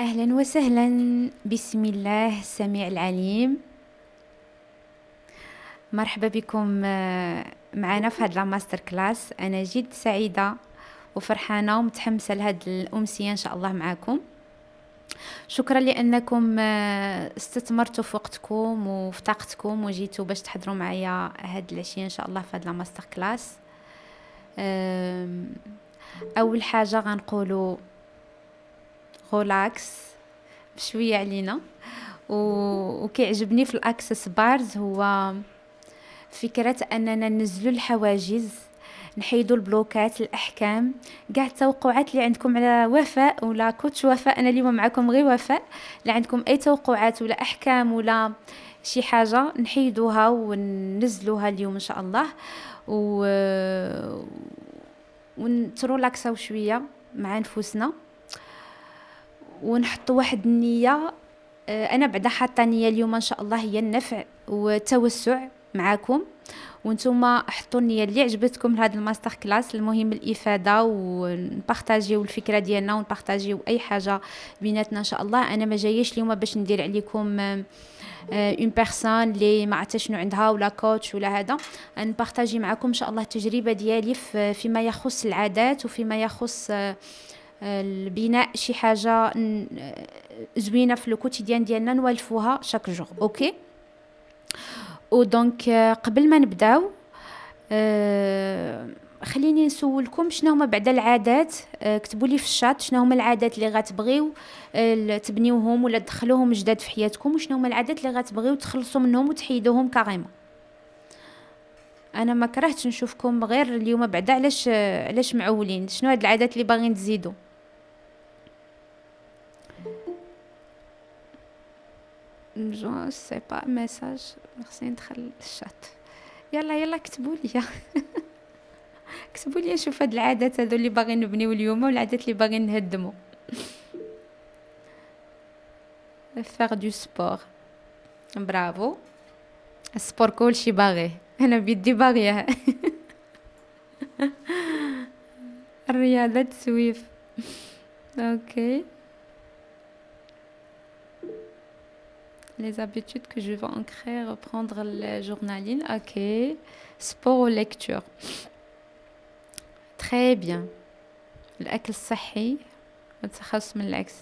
أهلا وسهلا. بسم الله السميع العليم. مرحبا بكم معنا في هذا الماستر كلاس. أنا جد سعيدة وفرحانة ومتحمسة لهذه الأمسية إن شاء الله معكم. شكرا لأنكم استثمرتوا في وقتكم وفي طاقتكم وجيتوا باش تحضروا معايا هذه العشية إن شاء الله في هذا الماستر كلاس. أول حاجة غنقولوا غولاكس بشوية علينا، وكيعجبني في الأكسس بارز هو فكرة أننا ننزلوا الحواجز، نحيدوا البلوكات، الأحكام، كاع التوقعات اللي عندكم على وفاء ولا كوتش وفاء. أنا اليوم معكم غير وفاء. لا عندكم أي توقعات ولا أحكام ولا شي حاجة، نحيدوها وننزلوها اليوم إن شاء الله، ونترولاكساو شوية مع نفوسنا، ونحطوا واحد النية. أنا بعدا حاطة نية اليوم إن شاء الله هي النفع والتوسع معاكم، وانتم حطوا النية اللي عجبتكم لهذا الماستر كلاس. المهم الإفادة، ونبارطاجيو الفكرة ديالنا ونبارطاجيو أي حاجة بيناتنا إن شاء الله. أنا ما جايش اليوم باش ندير عليكم اون بيرسون اللي ما عرفتش شنو عندها ولا كوتش ولا هذا. نبارطاجي معكم ان شاء الله التجربه ديالي فيما يخص العادات وفيما يخص البناء شي حاجه زوينه في الكوتيديان ديالنا نوالفوها شاك جور. اوكي. ودونك قبل ما نبداو خليني نسولكم شنو هما بعدا العادات. كتبوا لي في الشات شنو هما العادات اللي غتبغيو تبنيوهم ولا تدخلوهم جداد في حياتكم، وشنو هما العادات اللي غتبغيو تخلصوا منهم وتحيدوهم كاريمون. انا ما كرهتش نشوفكم غير اليوم بعدا. علاش معولين؟ شنو هاد العادات اللي باغيين تزيدوا؟ جو سي با ميساج. خصني ندخل الشات. يلا كتبوا لي كتبوا لي نشوف هاد العادات هذو اللي باغيين نبنيو اليوم والعادات اللي باغيين نهدموا. faire du sport. برافو. السبور كلشي باغيه، انا بيدي باغيه الرياضة تسويف. اوكي. les habitudes que je vais ancrer, reprendre le journaling. Ok. sport ou lecture. très bien. الأكل الصحي والتخلص من العكس.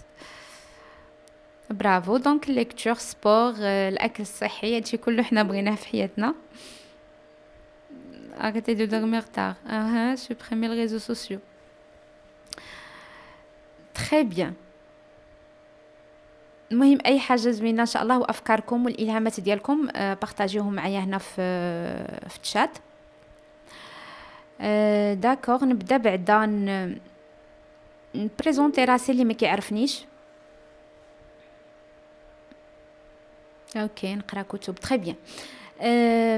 برافو. دونك ليكتور، سبور، الأكل الصحي، هادشي كله حنا بغيناه في حياتنا. arrêtez de dormir tard. supprimer les réseaux sociaux. très bien. المهم اي حاجه زوينه ان شاء الله، وافكاركم والالهامات ديالكم بارطاجيوهم معايا هنا في الشات. داكوغ. نبدا بعدا نبريزونتي راسي اللي ما كيعرفنيش. اوكي. نقرا كتب. تري بيان.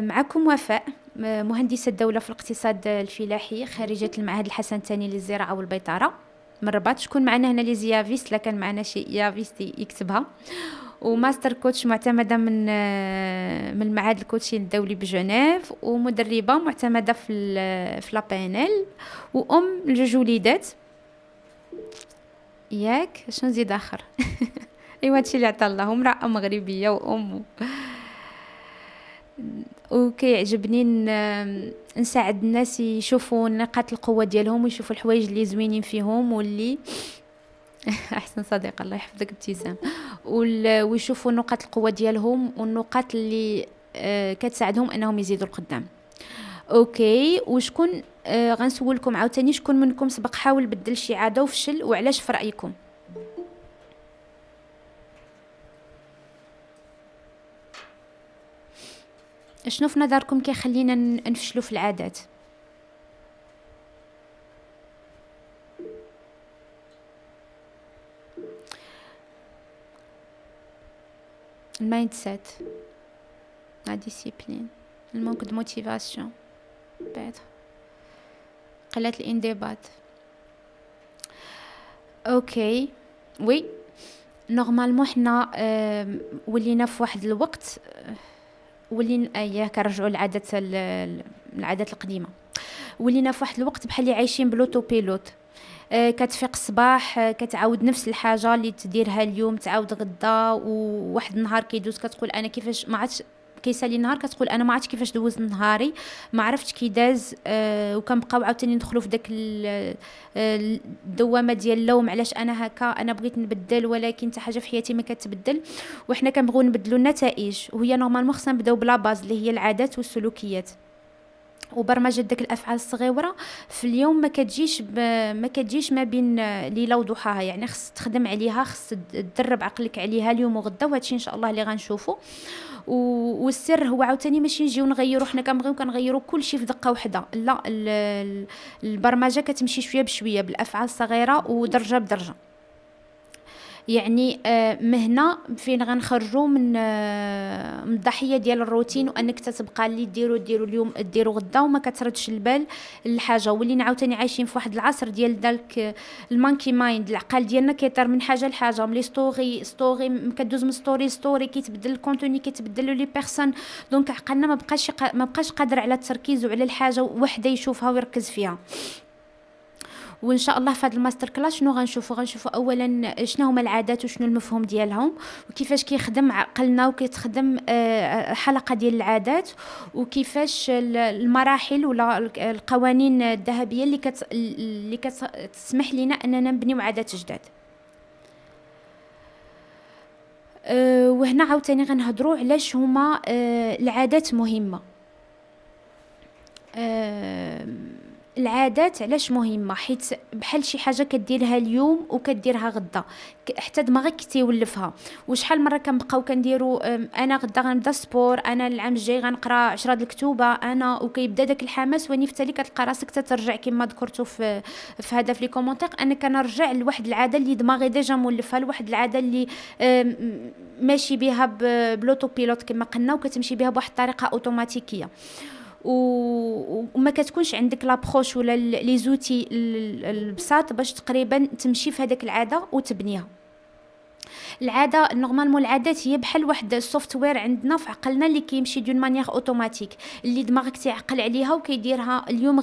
معكم وفاء، مهندسه الدوله في الاقتصاد الفلاحي، خريجه المعهد الحسن الثاني للزراعه والبيطره من الرباط. شكون معنا هنا لي زيافيست؟ لا كان معنا شي يافيست يكتبها. وماستر كوتش معتمده من المعهد الكوتشي الدولي بجنيف، ومدربه معتمده في لا بي ان ال، وام لجوج وليدات. ياك شنو نزيد اخر؟ ايوا هادشي اللي عطا الله. امراه مغربيه وام. وكيعجبني نساعد الناس يشوفوا نقاط القوه ديالهم، ويشوفوا الحوايج اللي زوينين فيهم واللي احسن صديق الله يحفظك ابتسام، ويشوفوا نقاط القوه ديالهم والنقاط اللي كتساعدهم انهم يزيدوا القدام. اوكي. وشكون غنسولكم عاوتاني شكون منكم سبق حاول بدل شي عاده وفشل، وعلاش في رايكم؟ شنو في نظركم كيخلينا نفشلوا في العادات؟ المايند سيت، لا ديسيبلين، المانك دو موتيفاسيون، بيتر قلة الانضباط. اوكي. وي نورمالمون حنا ولينا في واحد الوقت ولينا كنرجعوا العادات القديمه. ولينا في واحد الوقت بحال اللي عايشين بلوتو بيلوت. كتفيق الصباح، كتعاود نفس الحاجه اللي تديرها اليوم تعاود غدا، وواحد النهار كيدوز كتقول انا كيفاش ما عادش كيسالي النهار، كتقول انا ما عرفتش كيفاش دوز نهاري، ما عرفتش كي داز. وكنبقاو عاوتاني ندخلوا في داك الدوامه ديال اللوم، علاش انا هكا، انا بغيت نبدل ولكن حتى حاجه في حياتي ما كتبدل. وحنا كنبغيو نبدلوا النتائج، وهي نورمالمون خصنا نبداو بلا باز اللي هي العادات والسلوكيات. وبرمجة داك الافعال الصغيره في اليوم ما كتجيش ما بين ليله وضحاها، يعني خص تخدم عليها، خص تدرب عقلك عليها اليوم وغدا، وهذا الشيء ان شاء الله اللي غنشوفه. والسر هو عاوتاني ماشي نجيو نغيروا، حنا كنبغيو كنغيروا كل شيء في دقه واحده، لا، البرمجه كتمشي شويه بشويه بالافعال الصغيره ودرجه بدرجه. يعني مهنه فين غنخرجوا من الضحيه ديال الروتين، وانك تتبقى اللي ديروا اليوم ديروا غدا، وما كتردش البال الحاجه. ولينا عاوتاني عايشين في واحد العصر ديال دالك المانكي مايند، العقل ديالنا كيطير من حاجه لحاجه، ملي ستوري كدوز من ستوري كيتبدل الكونتوني، كيتبدل لي بيرسون. دونك عقلنا ما بقاش قادر على التركيز وعلى الحاجه وحده يشوفها ويركز فيها. وان شاء الله في هذا الماستر كلاس شنو غنشوفوا اولا شنو هما العادات وشنو المفهوم ديالهم، وكيفاش كيخدم عقلنا وكيتخدم حلقه ديال العادات، وكيفاش المراحل ولا القوانين الذهبيه اللي كتسمح لنا اننا نبنيو عادات جداد. وهنا عاوتاني غنهضروا علاش هما العادات مهمه. العادات علاش مهمه؟ حيت بحال شي حاجه كديرها اليوم وكديرها غدا، حتى دماغك كيولفها. وشحال مره كنبقاو كنديروا انا غدا غنبدا سبور، انا العام الجاي غنقرا 10 الكتوبه، انا وكيبدا داك الحماس، وني فتالي كتلقى راسك تترجع كما ذكرتوا في هذا في لي كومونتير، انا كنرجع لواحد العاده اللي دماغي ديجا مولفها، لواحد العاده اللي ماشي بها بلوتو بيلوت كما قلنا، وكتمشي بها بواحد الطريقه اوتوماتيكيه. وما كتكونش عندك لابروش ولا لي زوتي البساط باش تقريبا تمشي في هذاك العاده وتبنيها. العاده نورمالمون العادات هي بحال واحد السوفت وير عندنا في عقلنا اللي كيمشي دون مانيير اوتوماتيك، اللي دماغك تيعقل عليها وكيديرها اليوم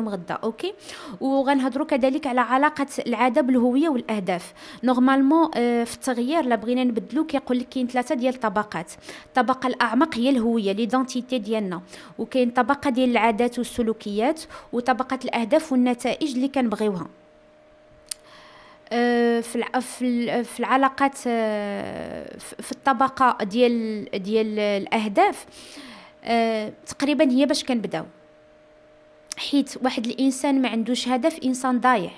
غدا. اوكي. وغنهضروا كذلك على علاقه العاده بالهويه والاهداف. نورمالمون في التغيير لا بغينا نبدلو كيقول لك كاين 3 ديال الطبقات. الطبقه الاعمق هي الهويه ليدونتيتي ديالنا، وكاين طبقه ديال العادات والسلوكيات، وطبقه الاهداف والنتائج اللي كنبغيوها. في العلاقات، في الطبقه ديال الاهداف، تقريبا هي باش كنبداو. حيت واحد الانسان ما عندوش هدف انسان ضايع.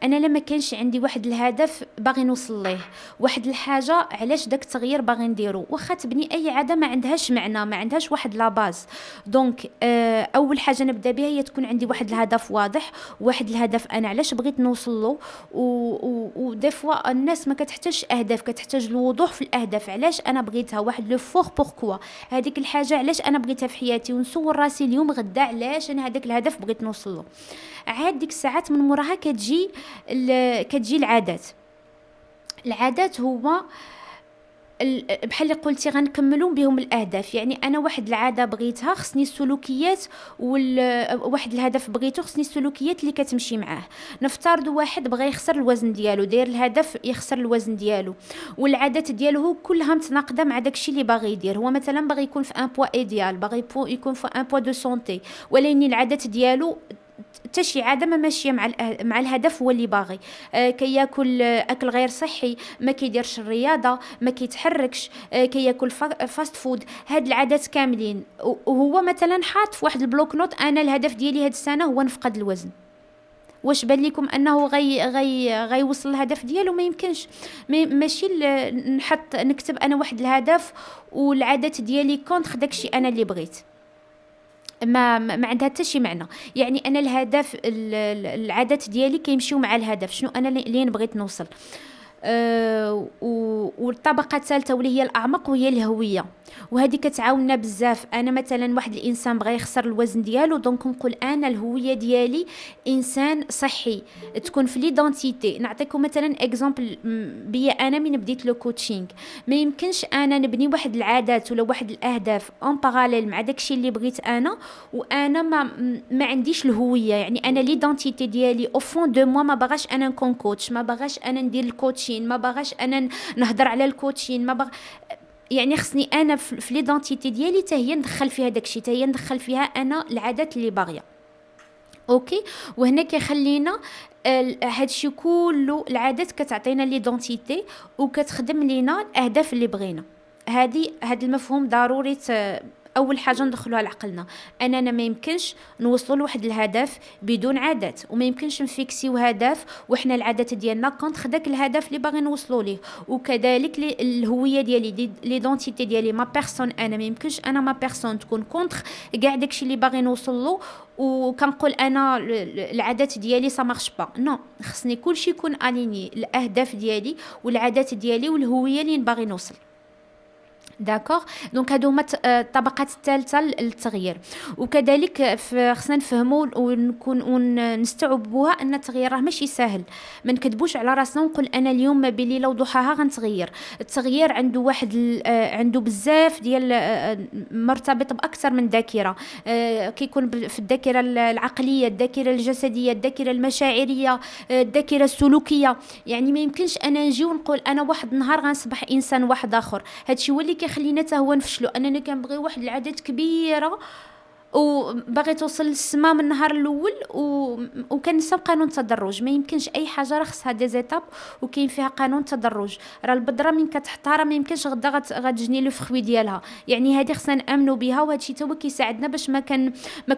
انا لما كانش عندي واحد الهدف باغي نوصل ليه، واحد الحاجه علاش داك التغيير باغي نديرو، واخا تبني اي عاده ما عندهاش معنى، ما عندهاش واحد لا باز. دونك اول حاجه نبدا بها هي تكون عندي واحد الهدف واضح، واحد الهدف انا علاش بغيت نوصل له. ودي فوا الناس ما كتحتاجش اهداف، كتحتاج الوضوح في الاهداف، علاش انا بغيتها، واحد لو فور بوركوا، هذيك الحاجه علاش انا بغيتها في حياتي، ونسول راسي اليوم غدا علاش انا هذاك الهدف بغيت نوصل له. عاد ديك الساعات من موراها كتجي العادات هو بحال اللي قلتي غنكملوا بهم الاهداف. يعني انا واحد العاده بغيتها، خصني السلوكيات، واحد الهدف بغيتو، خصني السلوكيات اللي كتمشي معاه. نفترض واحد بغى يخسر الوزن ديالو، داير الهدف يخسر الوزن ديالو، والعادات ديالو هو كلها متناقضه مع داكشي اللي باغي يدير. هو مثلا باغي يكون في ان بوا ايديال، باغي يكون في ان بوا دو سونتي، ولكن العادات ديالو حتى شي عاده ما ماشيه مع الهدف هو اللي باغي. كياكل اكل غير صحي، ما كيديرش الرياضه، ما كيتحركش، كياكل فاست فود. هاد العادات كاملين، وهو مثلا حاط في واحد البلوك نوت انا الهدف ديالي هاد السنه هو نفقد الوزن. واش بان لكم انه غيوصل الهدف ديالو؟ ما يمكنش. ماشي نكتب انا واحد الهدف والعادات ديالي كونتر داكشي انا اللي بغيت، ما عندها حتى شي معنى. يعني انا الهدف، العادات ديالي كيمشيو مع الهدف، شنو انا اللي بغيت نوصل. والطبقه الثالثه واللي هي الاعمق وهي الهويه، وهذه كتعاوننا بزاف. انا مثلا واحد الانسان بغى يخسر الوزن ديالو، دونك نقول انا الهويه ديالي انسان صحي تكون في ليدونتيتي. نعطيكم مثلا اكزامبل بيا انا من بديت لو كوتشينغ، ما يمكنش انا نبني واحد العادات ولا واحد الاهداف اون باراليل مع داكشي اللي بغيت انا وانا ما عنديش الهويه. يعني انا ليدونتيتي ديالي او فون دو موا ما باغاش انا نكون كوتش، ما باغاش انا ندير الكوتشين، ما باغاش انا نهضر على الكوتشين، ما باغ... يعني خصني انا في ليدونتيتي ديالي حتى هي ندخل فيها داكشي، حتى هي ندخل فيها انا العادات اللي باغيه. اوكي، وهنا كيخلينا هادشي كله، العادات كتعطينا ليدونتيتي وكتخدم لينا الاهداف اللي بغينا. هاد المفهوم ضروري اول حاجه ندخلوها لعقلنا، اننا ما يمكنش نوصلوا لواحد الهدف بدون عادات، وما يمكنش نفيكسيو هدف وحنا العادات ديالنا كونطخ داك الهدف اللي باغي نوصلوا ليه. وكذلك الهويه ديالي ليدونتيتي ديالي ما بيرسون، انا ما يمكنش انا ما بيرسون تكون كونطخ كاع داكشي اللي باغي نوصل له، وكنقول انا العادات ديالي سا مارش با. نو، خصني كلشي يكون اليني، الاهداف ديالي والعادات ديالي والهويه اللي باغي نوصل. داكوغ، دونك هادو هما الطبقات الثالثه للتغيير. وكذلك خصنا نفهموا ونستوعبوها ان التغيير راه ماشي سهل. ما نكذبوش على راسنا ونقول انا اليوم ما بين ليله وضحاها غنتغير. التغيير عنده واحد عنده بزاف ديال مرتبط باكثر من ذاكره. كيكون في الذاكره العقليه، الذاكره الجسديه، الذاكره المشاعريه، الذاكره السلوكيه. يعني ما يمكنش انا نجي ونقول انا واحد النهار غنصبح انسان واحد اخر. هادشي هو اللي كيخلينا حتى هو نفشلوا، اننا كنبغي واحد العادات كبيره وباغي توصل للسما من النهار الاول وكنسى قانون التدرج. ما يمكنش، اي حاجه راه خصها دي زيتاب وكاين فيها قانون التدرج. راه البذره من كتحطها راه ما يمكنش غدا غتجني لو فخوي ديالها. يعني هذه خصنا نامنوا بها، وهذا الشيء حتى هو كيساعدنا باش ما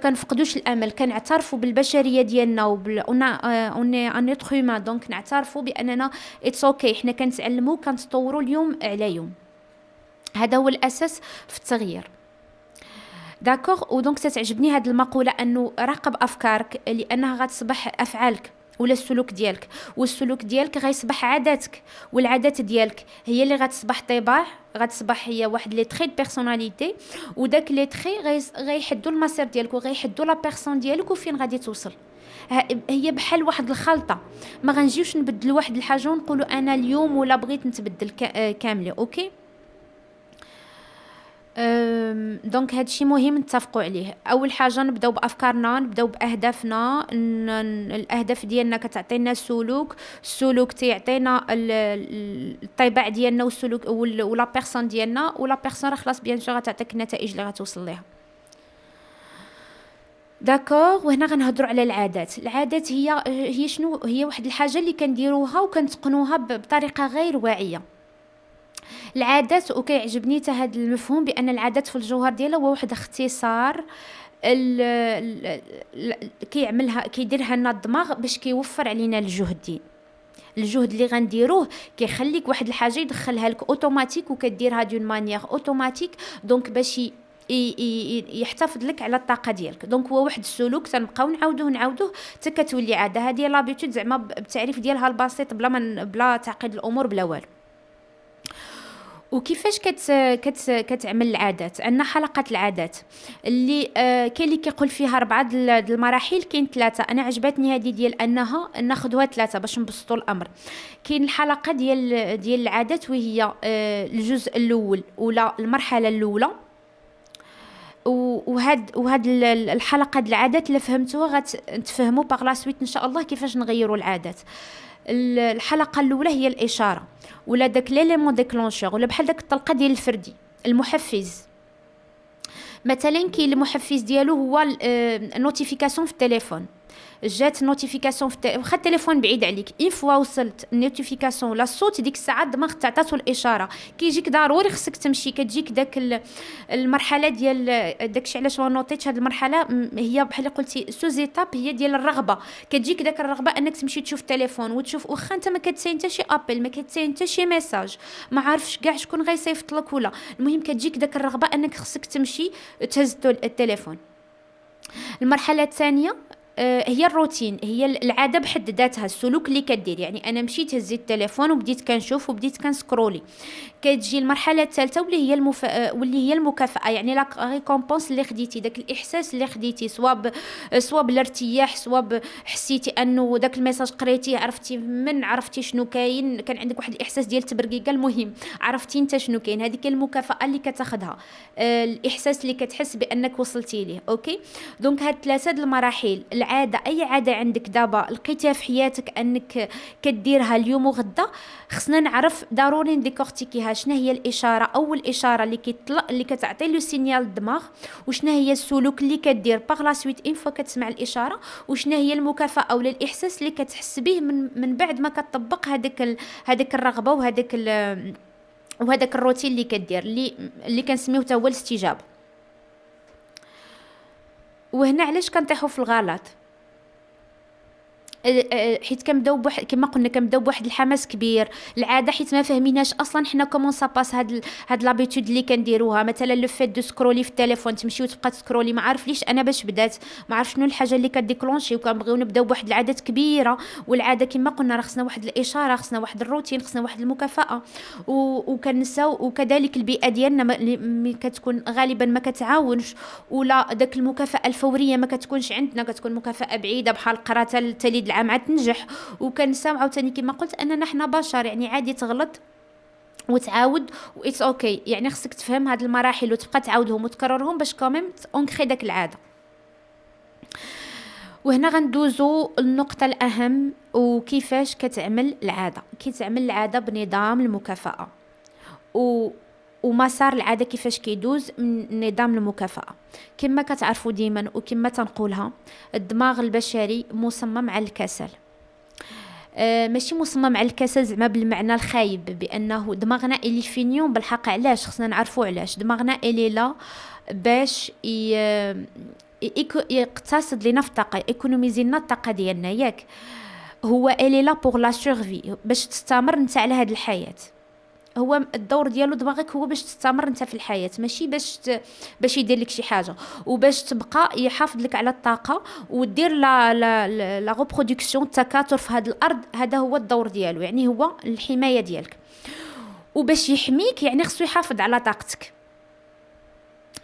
كنفقدوش الامل. كنعترفوا بالبشريه ديالنا اون اتر هومان، دونك نعترفوا باننا اتس اوكي، حنا كنتعلموا كنتطوروا اليوم على يوم. هذا هو الاساس في التغيير. داكوغ، ودونك تتعجبني هذه المقوله انه راقب افكارك لانها غتصبح افعالك ولا السلوك ديالك، والسلوك ديالك غيصبح عاداتك، والعادات ديالك هي اللي غتصبح طباع، غتصبح هي واحد لي تري بيرسوناليتي، وداك لي تري غيحدوا المسار ديالك وغيحدوا لا بيرسون ديالك وفين غادي توصل. هي بحال واحد الخلطه، ما غنجيوش نبدلوا واحد الحاجه ونقولوا انا اليوم ولا بغيت نتبدل كامله. اوكي، دونك هادشي مهم نتفقوا عليه. اول حاجه نبداو بافكارنا، نبداو باهدافنا. الاهداف ديالنا كتعطينا السلوك تيعطينا الطباع ديالنا والسلوك ولا بيرسون ديالنا، ولا بيرسون راه خلاص بيان سور غتعطيك النتائج اللي غتوصل ليها. داكوغ، وهنا غنهضروا على العادات هي شنو؟ هي واحد الحاجه اللي كنديروها وكنتقنوها بطريقه غير واعيه. العادات، وكيعجبني حتى هذا المفهوم بان العادات في الجوهر ديالها هو واحد اختصار كيديرها لنا الدماغ باش كيوفر علينا الجهد اللي غنديروه كيخليك واحد الحاجه يدخلها لك اوتوماتيك وكديرها دون مانيير اوتوماتيك، دونك باش يحتفظ لك على الطاقه ديالك. دونك هو واحد السلوك تنبقاو نعاودوه حتى كتولي عاده. هذه لابيتود زعما بالتعريف ديالها البسيط بلا تعقيد الامور بلا والو. وكيفاش كتعمل العادات؟ عندنا حلقات العادات اللي كاين اللي كيقول فيها 4 المراحل، كاين 3. انا عجبتني هذه ديال انها ناخذوها 3 باش نبسطوا الامر. كاين الحلقه ديال العادات وهي الجزء الاول ولا المرحله الاولى، وهاد الحلقه ديال العادات اللي فهمتوها غتفهموا باغ لا سويت ان شاء الله كيفاش نغيروا العادات. الحلقه الاولى هي الاشاره ولا داك ليليمون ديكلونشور، ولا بحال داك الطلقه ديال الفردي، المحفز. مثلا كاين المحفز ديالو هو النوتيفيكاسيون في التليفون. جات نوتيفيكاسيون واخا التليفون بعيد عليك، اين فوا وصلت النوتيفيكاسيون ولا الصوت، ديك الساعه الدماغ تعطاتو الاشاره، كيجيك ضروري خصك تمشي. كتجيك داك المرحله ديال داكشي. علاش ما نوطيتش هذه المرحله؟ هي بحال قلتي سوزيتاب، هي ديال الرغبه. كتجيك داك الرغبه انك تمشي تشوف التليفون وتشوف، واخا انت ما كتساين حتى شي ابل، ما كتساين حتى شي ميساج، ما عارفش كاع شكون غيصيفط لك ولا المهم كتجيك داك الرغبه انك خصك تمشي تهز التليفون. المرحله الثانيه هي الروتين، هي العاده بحد ذاتها، السلوك اللي كدير. يعني انا مشيت هزيت التليفون وبديت كنشوف وبديت كنسكرولي. كتجي المرحله الثالثه واللي هي واللي هي المكافاه، يعني لا ريكومبونس اللي خديتي، داك الاحساس اللي خديتي، سواء بالارتياح، سواء حسيتي انه داك الميساج قريتيه، عرفتي شنو كاين، كان عندك واحد الاحساس ديال التبرقيقه، المهم عرفتي انت شنو كاين. هذيك المكافاه اللي كتاخذها، الاحساس اللي كتحس بانك وصلتي ليه. اوكي، دونك هاد ثلاثه د المراحل. العاده، اي عاده عندك دابا لقيتيها في حياتك انك كديرها اليوم وغدا، خصنا نعرف ضروري نديكورتيكيها. شنو هي الاشاره، اول اشاره اللي كتعطي لو سينيال الدماغ، وشنو هي السلوك اللي كدير باغ لا سويت ان فوا كتسمع الاشاره، وشنو هي المكافاه او الاحساس اللي كتحس به من بعد ما كتطبق هذيك الرغبه وهذاك الروتين اللي كدير، اللي كنسميوه حتى هو الاستجابه. وهنا علاش كنطيحوا في الغلط؟ حيت كنبداو كما قلنا كنبداو بواحد الحماس كبير. العاده حيت ما فاهميناش اصلا حنا كومون سا باس هاد لابيتود اللي كنديروها. مثلا لو فيت دو سكرولي في التليفون، تمشي وتبقى تسكرولي، ما عارف ليش انا باش بدات، ما عارف شنو الحاجه اللي كديكلونشي. وكنبغيو نبداو بواحد العادات كبيره، والعاده كما قلنا راه خصنا واحد الاشاره، خصنا واحد الروتين، خصنا واحد المكافاه. وكنساو. وكذلك البيئه ديالنا ملي كتكون غالبا ما كتعاونش، ولا داك المكافاه الفوريه ما كتكونش عندنا، كتكون مكافاه بعيده بحال قرات التاليد العام عاد تنجح. وكنساو عاوتاني كما قلت اننا حنا بشر، يعني عادي تغلط وتعاود وإتس اوكي. يعني خصك تفهم هاد المراحل وتبقى تعاودهم وتكررهم باش كوميم اونكري داك العاده. وهنا غندوزو النقطة الأهم، وكيفاش كتعمل العادة. كيتعمل العادة بنظام المكافأة، ومسار العادة كيفاش كيدوز من نظام المكافأة. كما كتعرفوا ديما وكما تنقولها، الدماغ البشري مصمم على الكسل. ماشي مصمم على الكسل زعما بالمعنى الخايب، بانه دماغنا اللي فينيون بالحق. علاش خصنا نعرفوا علاش دماغنا اللي لا باش يقتصد لنا في الطاقه، ايكونوميزي لنا الطاقه ديالنا، ياك؟ هو الي لا بور لا سورفي، باش تستمر نتا على هذه الحياه. هو الدور ديالو دماغك هو باش تستمر انت في الحياه، ماشي باش يدير لك شي حاجه، وباش تبقى يحافظ لك على الطاقه ودير لا ريبرودكسيون، التكاثر في هذه الارض. هذا هو الدور ديالو، يعني هو الحمايه ديالك. وباش يحميك يعني خصو يحافظ على طاقتك،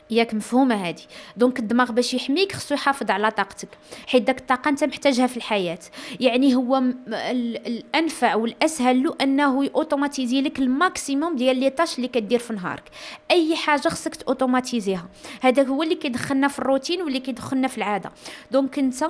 ياك مفهومه هذه؟ دونك الدماغ باش يحميك خصو يحافظ على طاقتك، حيت داك الطاقه انت محتاجها في الحياه. يعني هو الانفع والاسهل له انه اوتوماتيزي لك الماكسيموم ديال لي طاش اللي كدير في نهارك. اي حاجه خصك اوتوماتيزيها، هذا هو اللي كيدخلنا في الروتين واللي كيدخلنا في العاده. دونك انت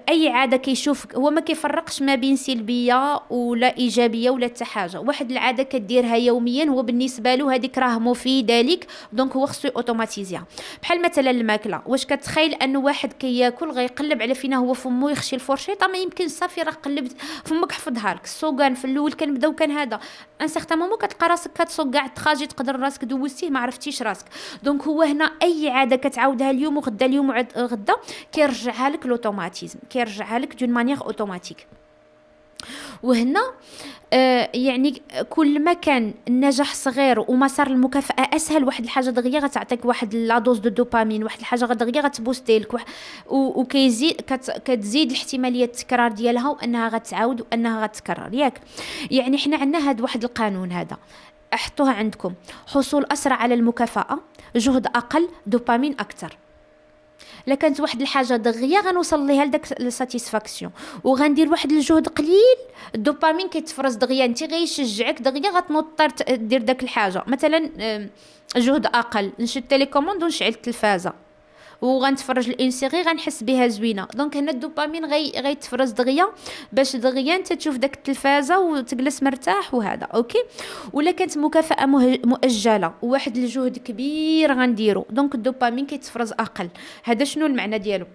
اي عاده كيشوفك، هو ما كيفرقش ما بين سلبيه ولا ايجابيه ولا حتى حاجه. واحد العاده كديرها يوميا هو بالنسبه له هذيك راه مفيده لك، دونك هو خصو اوتوماتيزيها. بحال مثلا الماكله، واش كتخيل انه واحد كياكل غيقلب على فينا هو فمو يخشي الفرشيطه؟ ما يمكن، صافي راه قلبت فمك حفظها لك. السوغان في الاول كنبداو كان هذا ان سيغتان مومون كتلقى راسك كتسوق كاع التراجي، تقدر راسك دوزتيه ما عرفتيش راسك. دونك هو هنا اي عاده كتعاودها اليوم وغدا، اليوم وغدا، كيرجعها لك لوتوماتيزم، كيرجعها لك دون مانيير اوتوماتيك. وهنا يعني كل ما كان النجاح صغير ومسار المكافاه اسهل، واحد الحاجه دغيا غتعطيك واحد لا دوز دو دوبامين، واحد الحاجه دغيا غتبوستي لك وكيزيد كتزيد الاحتماليه التكرار ديالها، وانها غتعاود وانها غتكرر، ياك؟ يعني حنا عندنا هذا واحد القانون، هذا احطوها عندكم: حصول اسرع على المكافاه، جهد اقل، دوبامين اكثر. لا كانت واحد الحاجه دغيا غنوصل ليها لداك الساتيسفاكسيون، وغندير واحد الجهد قليل، الدوبامين كيتفرز دغيا، انت غيشجعك دغيا غتنوض دير داك الحاجه. مثلا جهد اقل، نشد تيليكوموند ونشعل التلفازه وغنتفرج الان سيري غنحس بها زوينه. دونك هنا الدوبامين غيتفرز دغيا باش دغيا انت تشوف داك التلفازه وتجلس مرتاح وهذا اوكي. ولا كانت مكافاه مؤجله وواحد الجهد كبير غنديرو، دونك الدوبامين كيتفرز اقل. هذا شنو المعنى ديالو؟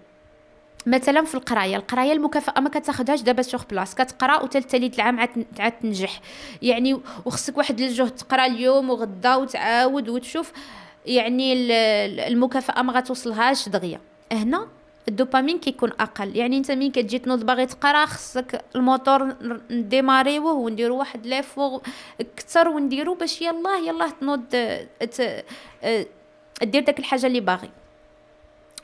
مثلا في القرايه المكافاه ما كتاخذهاش دابا سوغ بلاص، كتقرا وتالي العام عاد تنجح يعني، وخصك واحد الجهد تقرا اليوم وغدا وتعاود وتشوف، يعني المكافاه ما غتوصلهاش دغيا. هنا الدوبامين كيكون اقل، يعني انت مين كتجي تنوض باغي تقرا خصك الموتور نديماريوه ونديرو واحد لافور اكثر ونديرو باش يلاه تنوض دير داك الحاجه اللي باغي.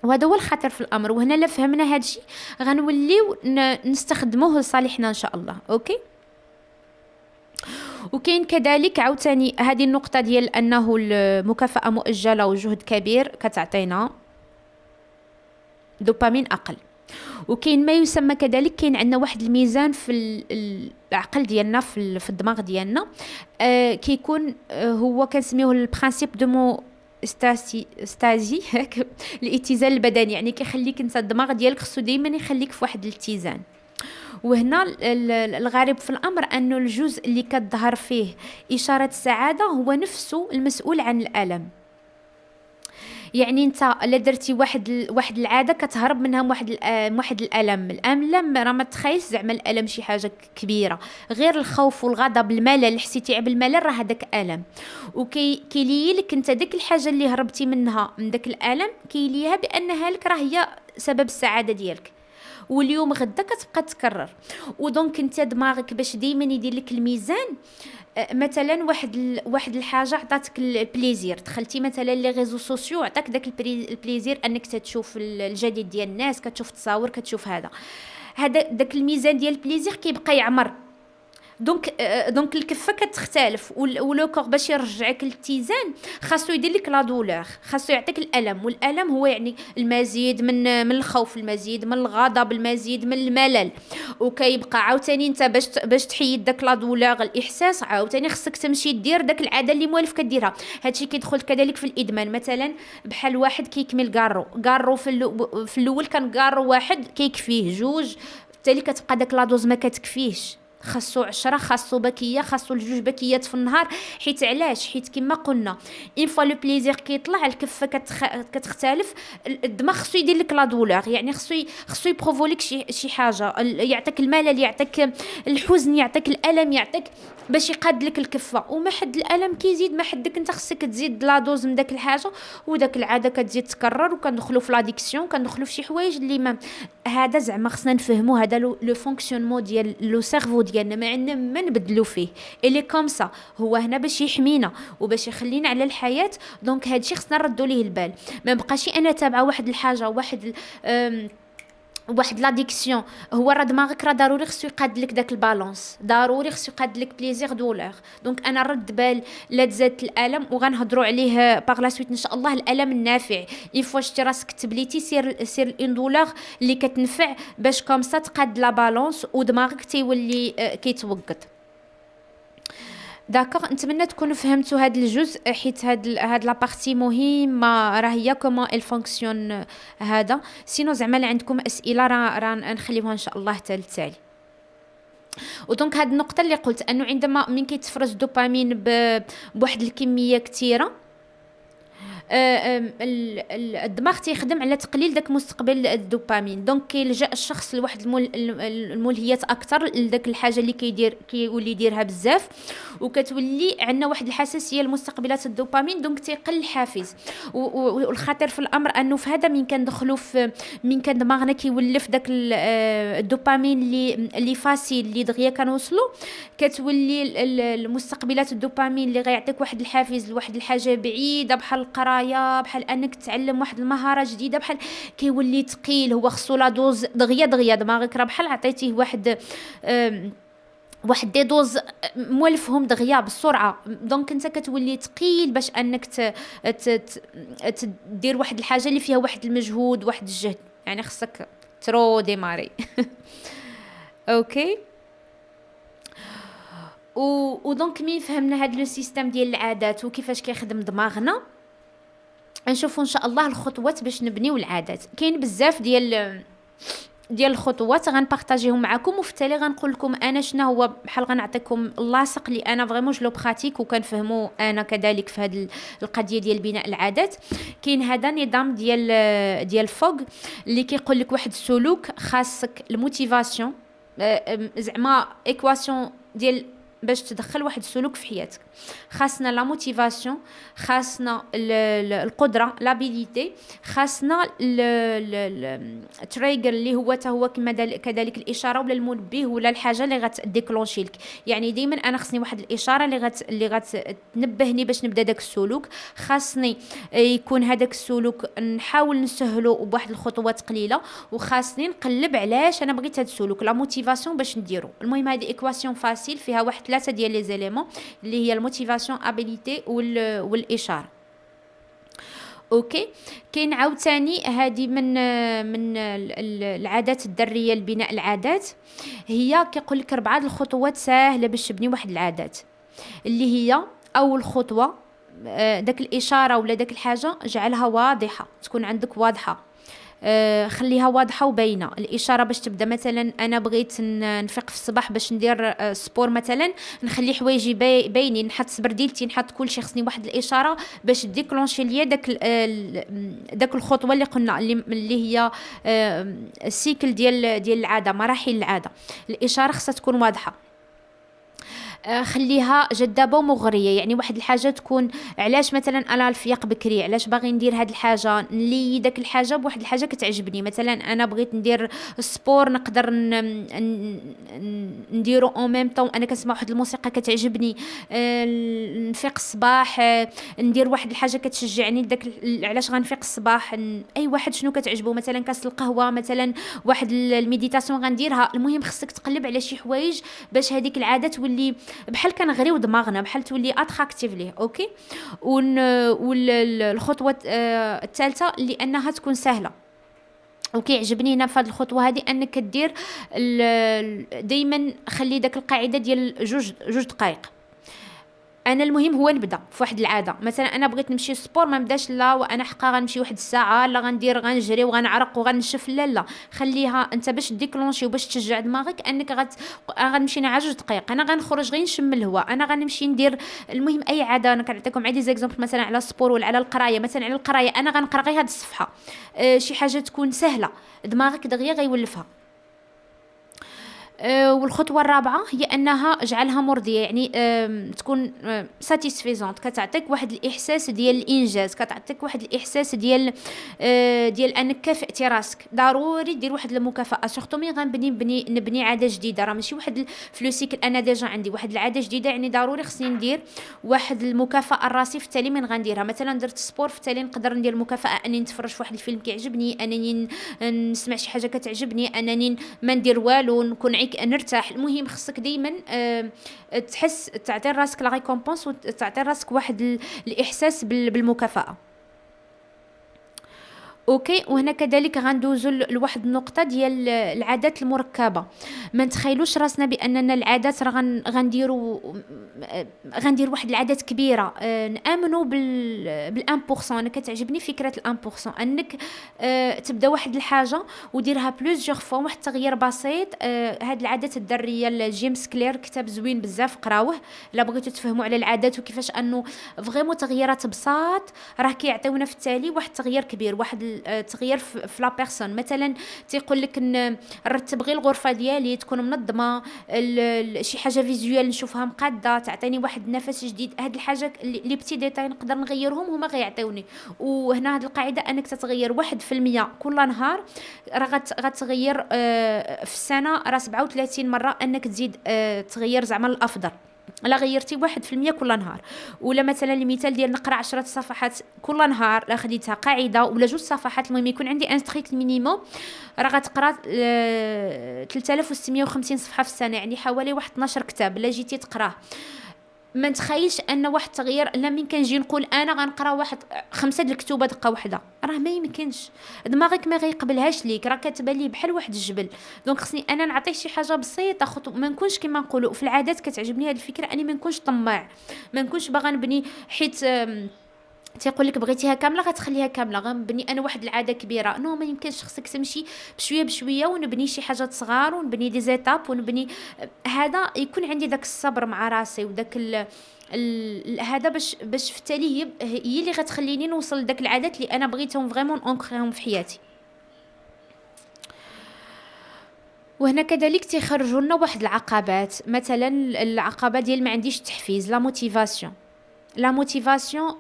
وهذا هو الخطر في الامر. وهنا لا فهمنا هذا الشيء غنوليو نستخدموه لصالحنا ان شاء الله. اوكي. وكاين كذلك عاوتاني هذه النقطه ديال انه المكافاه مؤجله وجهد كبير كتعطينا دوبامين اقل. وكاين ما يسمى كذلك، كاين عندنا واحد الميزان في العقل ديالنا، في الدماغ ديالنا، كيكون هو كنسميوه البرانسيپ دو مو ستازي هاك، الاتزان البدني. يعني كيخليك انت الدماغ ديالك خصو دائما يخليك في واحد الاتزان. وهنا الغريب في الامر انه الجزء اللي كتظهر فيه اشاره السعاده هو نفسه المسؤول عن الالم. يعني انت الا درتي واحد العاده كتهرب منها واحد الالم راه ما تخيلش زعما الالم شي حاجه كبيره، غير الخوف والغضب الملل اللي حسيتي بالملل راه هذاك الم. كيليلك انت ديك الحاجه اللي هربتي منها من داك الالم كيليها بانها لك راه هي سبب السعاده ديالك، واليوم غدا كتبقى تكرر. ودونك انت دماغك باش ديما يدير لك الميزان، مثلا واحد الحاجه عطاتك البليزير، دخلتي مثلا لي ريزو سوسيو عطاك داك البليزير انك تشوف الجديد ديال الناس، كتشوف تصاور، كتشوف هذا داك الميزان ديال البليزير كيبقى يعمر. دونك الكفه كتختلف، ولو كور باش يرجعك الاتزان خاصو يدير لك لا دولور، خاصو يعطيك الالم. والالم هو يعني المزيد من الخوف، المزيد من الغضب، المزيد من الملل. وكيبقى عاوتاني انت باش تحيد داك لا دولور الاحساس، عاوتاني خصك تمشي دير داك العاده اللي موالف كديرها. هادشي كيدخل كذلك في الادمان. مثلا بحال واحد كيكمل كارو في الاول كان كارو واحد كيكفيه، جوج بالتالي كتبقى داك لا دوز ما كتكفيهش، خاصو 10، خاصو باكيه، خاصو الجوج باكيات في النهار. حيت علاش؟ حيت كما قلنا اون فوا لو بليزير كيطلع الكفه كتختلف، الدماغ خصو يدير لك لا دولور، يعني خصو يبروفو لك شي حاجه، يعطيك الملل، يعطيك الحزن، يعطيك الالم، يعطيك باش يقاد لك الكفه. وما حد الالم كيزيد ما حدك انت خصك تزيد لا دوز من داك الحاجه، وداك العاده كتزيد تكرر، وكندخلوا في لاديكسيون، كندخلوا في شي حوايج اللي ما هذا زعما خصنا نفهموا. هذا لو فونكسيونمون ديال لو سيرفو ديالنا ما عندنا ما نبدلوا فيه، الي كومسا هو هنا باش يحمينا وباش يخلينا على الحياه. دونك هادشي خصنا نردوا ليه البال. ما بقاش انا تابعه واحد الحاجه، واحد لاديكسيون، هو راه دماغك راه ضروري خصو يقاد لك داك البالونس، ضروري خصو يقاد لك بليزير دولور. دونك انا رد بال لا تزاد الالم، وغنهضروا عليه باغ لا سويت ان شاء الله، الالم النافع. اي فوا شتي راسك تبليتي سير اون دولور اللي كتنفع باش كومسا تقاد لا بالونس ودماغك تيولي كيتوقد. داكوغ، نتمنى تكونوا فهمتوا هذا الجزء، حيت هاد لا بارتي مهمه، راه هي كومون ال فونكسيون هذا. سينو زعما عندكم اسئله راه نخليوها ان شاء الله حتى للتالي. ودونك هاد النقطه اللي قلت انه عندما من كيتفرز الدوبامين بواحد الكميه كثيره، الدماغ تيخدم على تقليل داك مستقبل الدوبامين. دونك كيلجا الشخص لواحد الملهيات اكثر لداك الحاجه اللي كيولي يديرها بزاف، وكتولي عندنا واحد الحساسيه لمستقبلات الدوبامين. دونك تيقل الحافز. والخطر في الامر انه في هذا من كان دماغنا كيولف داك الدوبامين اللي فاسيل اللي دغيا كنوصلوا، كتولي المستقبلات الدوبامين اللي غيعطيك واحد الحافز لواحد الحاجه بعيده بحال القرايه، بحال انك تتعلم واحد المهاره جديده، بحال كيولي ثقيل. هو خصو لا دوز دغيا دماغك راه بحال عطيتيه واحد دي دوز مولفهم دغيا بالسرعه. دونك انت كتولي ثقيل باش انك تدير واحد الحاجه اللي فيها واحد المجهود، واحد الجهد، يعني خصك ترو ديماري. اوكي. ودونك مين فهمنا هذا لو سيستم ديال العادات وكيفاش كيخدم دماغنا، نشوفوا ان شاء الله الخطوات باش نبنيو العادات. كاين بزاف ديال الخطوات غنبارطاجيهم معكم، وفي التالي غنقول لكم انا شنو هو، بحال غنعطيكم اللاصق اللي انا فريمون جو براتيك وكنفهموا انا كذلك في هذه القضيه ديال بناء العادات. كاين هذا نظام ديال فوغ اللي كيقول لك واحد السلوك خاصك الموتيفاسيون، زعما ايكواسيون ديال باش تدخل واحد السلوك في حياتك. خاصنا لا موتيفاسيون، خاصنا القدره لابيليتي، خاصنا التريجر اللي هو حتى هو كذلك الاشاره ولا المنبه ولا الحاجه اللي غتديكلونشي لك. يعني دائما انا خصني واحد الاشاره اللي غتنبهني باش نبدا داك السلوك. خاصني يكون هذاك السلوك نحاول نسهلو بواحد الخطوات قليله، وخاصني نقلب علاش انا بغيت هذا السلوك، لا موتيفاسيون باش نديرو. المهم هذه ايكواسيون فاسيل فيها واحد 3 ديال لي زيليمون اللي هي الموتيفاسيون، ابيليتي والاشاره. اوكي. كاين عاوتاني هذه من العادات الذريه لبناء العادات، هي كيقول لك 4 الخطوات ساهله باش تبني واحد العادات، اللي هي اول خطوه داك الاشاره ولا داك الحاجه جعلها واضحه، تكون عندك واضحه. خليها واضحه وباينه. الاشاره باش تبدا، مثلا انا بغيت نفيق في الصباح باش ندير سبور مثلا، نخلي حوايجي باينين، نحط سبرديلتي، نحط كل شيء. خصني واحد الاشاره باش ديكلونشي ليا داك الخطوه اللي قلنا اللي هي السيكل ديال العاده، مراحل العاده. الاشاره خصها تكون واضحه. خليها جذابه ومغريه، يعني واحد الحاجه تكون علاش مثلا انا الفياق بكري، علاش باغي ندير هاد الحاجه، نلي داك الحاجه بواحد الحاجه كتعجبني. مثلا انا بغيت ندير السبور، نقدر نديرو اون ميم طون انا كنسمع واحد الموسيقى كتعجبني. نفيق الصباح، ندير واحد الحاجه كتشجعني داك علاش غنفيق الصباح. اي واحد شنو كتعجبو، مثلا كاس القهوه، مثلا واحد الميديتاسيون غنديرها. المهم خصك تقلب على شي حوايج باش هذيك العاده تولي بحال كنغريو دماغنا، بحال تولي اتراكتيف ليه. اوكي. والخطوه الثالثه لانها تكون سهله، وكيعجبني هنا في هذه الخطوه هذه انك كدير دائما خلي داك القاعده ديال جوج دقائق. انا المهم هو نبدا في واحد العاده. مثلا انا بغيت نمشي سبور، ما نبداش لا وانا حقا غنمشي واحد الساعه، لا غنجري وغنعرق وغنشف. لا خليها انت باش ديكلونشي وباش تشجع دماغك انك غنمشي انا 2 دقائق، انا غنخرج غير نشم الهواء، انا غنمشي ندير. المهم اي عاده. انا كنعطيكم عادي زيكزامبل مثلا على السبور ولا على القرايه. مثلا على القرايه انا غنقرا غير هذه الصفحه، شي حاجه تكون سهله دماغك دغيا غيولفها. والخطوه الرابعه هي انها اجعلها مرضيه، يعني تكون ساتيسفيزونت، كتعطيك واحد الاحساس ديال الانجاز، كتعطيك واحد الاحساس ديال انك كافئتي راسك. ضروري دير واحد المكافاه، سورتو مي نبني عاده جديده. راه ماشي واحد فلوسيكل انا ديجا عندي واحد العاده جديده، يعني ضروري خصني ندير واحد المكافاه الراسي في التالي من غنديرها. مثلا درت سبور، في التالي نقدر ندير مكافاه انني نتفرج في واحد الفيلم كيعجبني، انني نسمع شي حاجه كتعجبني، انني ما ندير والو، نكون نرتاح. المهم خصك دائما تحس تعطي راسك لا ريكومبونس وتعطي راسك واحد الاحساس بالمكافاه. اوكي. وهنا كذلك غندوزو لواحد النقطه ديال العادات المركبه. ما نتخيلوش راسنا باننا العادات راه غندير واحد العادات كبيره. نامنوا بال1%. انا كتعجبني فكره ال1%، انك تبدا واحد الحاجه وديرها بلوزيغ فوا، واحد التغيير بسيط. هاد العادات الذريه لجيمس كلير، كتاب زوين بزاف، قراوه الا بغيتوا تفهموا على العادات وكيفاش انه فريمون تغييرات بساط راه كيعطيونا في التالي واحد التغيير كبير، واحد تغيير في لا بيرسون. مثلا تيقول لك نرتب غير الغرفه ديالي تكون منظمه، شي حاجه فيزوال نشوفها مقاده تعطيني واحد النفس جديد. هاد الحاجه اللي بتي ديتاي نقدر نغيرهم هما غيعطيوني. وهنا هاد القاعده انك تتغير 1% كل نهار راه غتغير في السنه راه 37 مره انك تزيد تغير زعما الافضل. لا غيرتي 1% كل نهار. ولا مثلا المثال ديال نقرا 10 صفحات كل نهار، لا خديتها قاعده ولا 2 صفحات، المهم يكون عندي ان ستريكت مينيموم، راه غتقرا 3650 صفحه في السنه، يعني حوالي واحد 12 كتاب. لا جيتي تقراه ما نتخيلش ان واحد التغيير لا من كنجي نقول انا غنقرا واحد 5 د الكتوبه دقه واحده، راه ما يمكنش، دماغك ما غيقبلهاش ليك، راه كتبان لي بحال واحد الجبل. دونك خصني انا نعطيه شي حاجه بسيطه، ما نكونش كما نقولوا في العادات. كتعجبني هذه الفكره اني ما نكونش طماع، ما نكونش باغا نبني حيت تيقول لك بغيتيها كامله غتخليها كامله، غنبني انا واحد العاده كبيره. نو ما يمكنش، خصك تمشي بشويه بشويه ونبني شي حاجات صغار ونبني دي زيتاب ونبني. هذا يكون عندي داك الصبر مع راسي وداك هذا باش في التالي هي اللي غتخليني نوصل لداك العادات اللي انا بغيتهم فريمون اونكريهم في حياتي. وهنا كذلك تيخرجوا لنا واحد العقبات، مثلا العقبه ديال ما عنديش تحفيز، لا موتيفاسيون. لا موتيفاسيون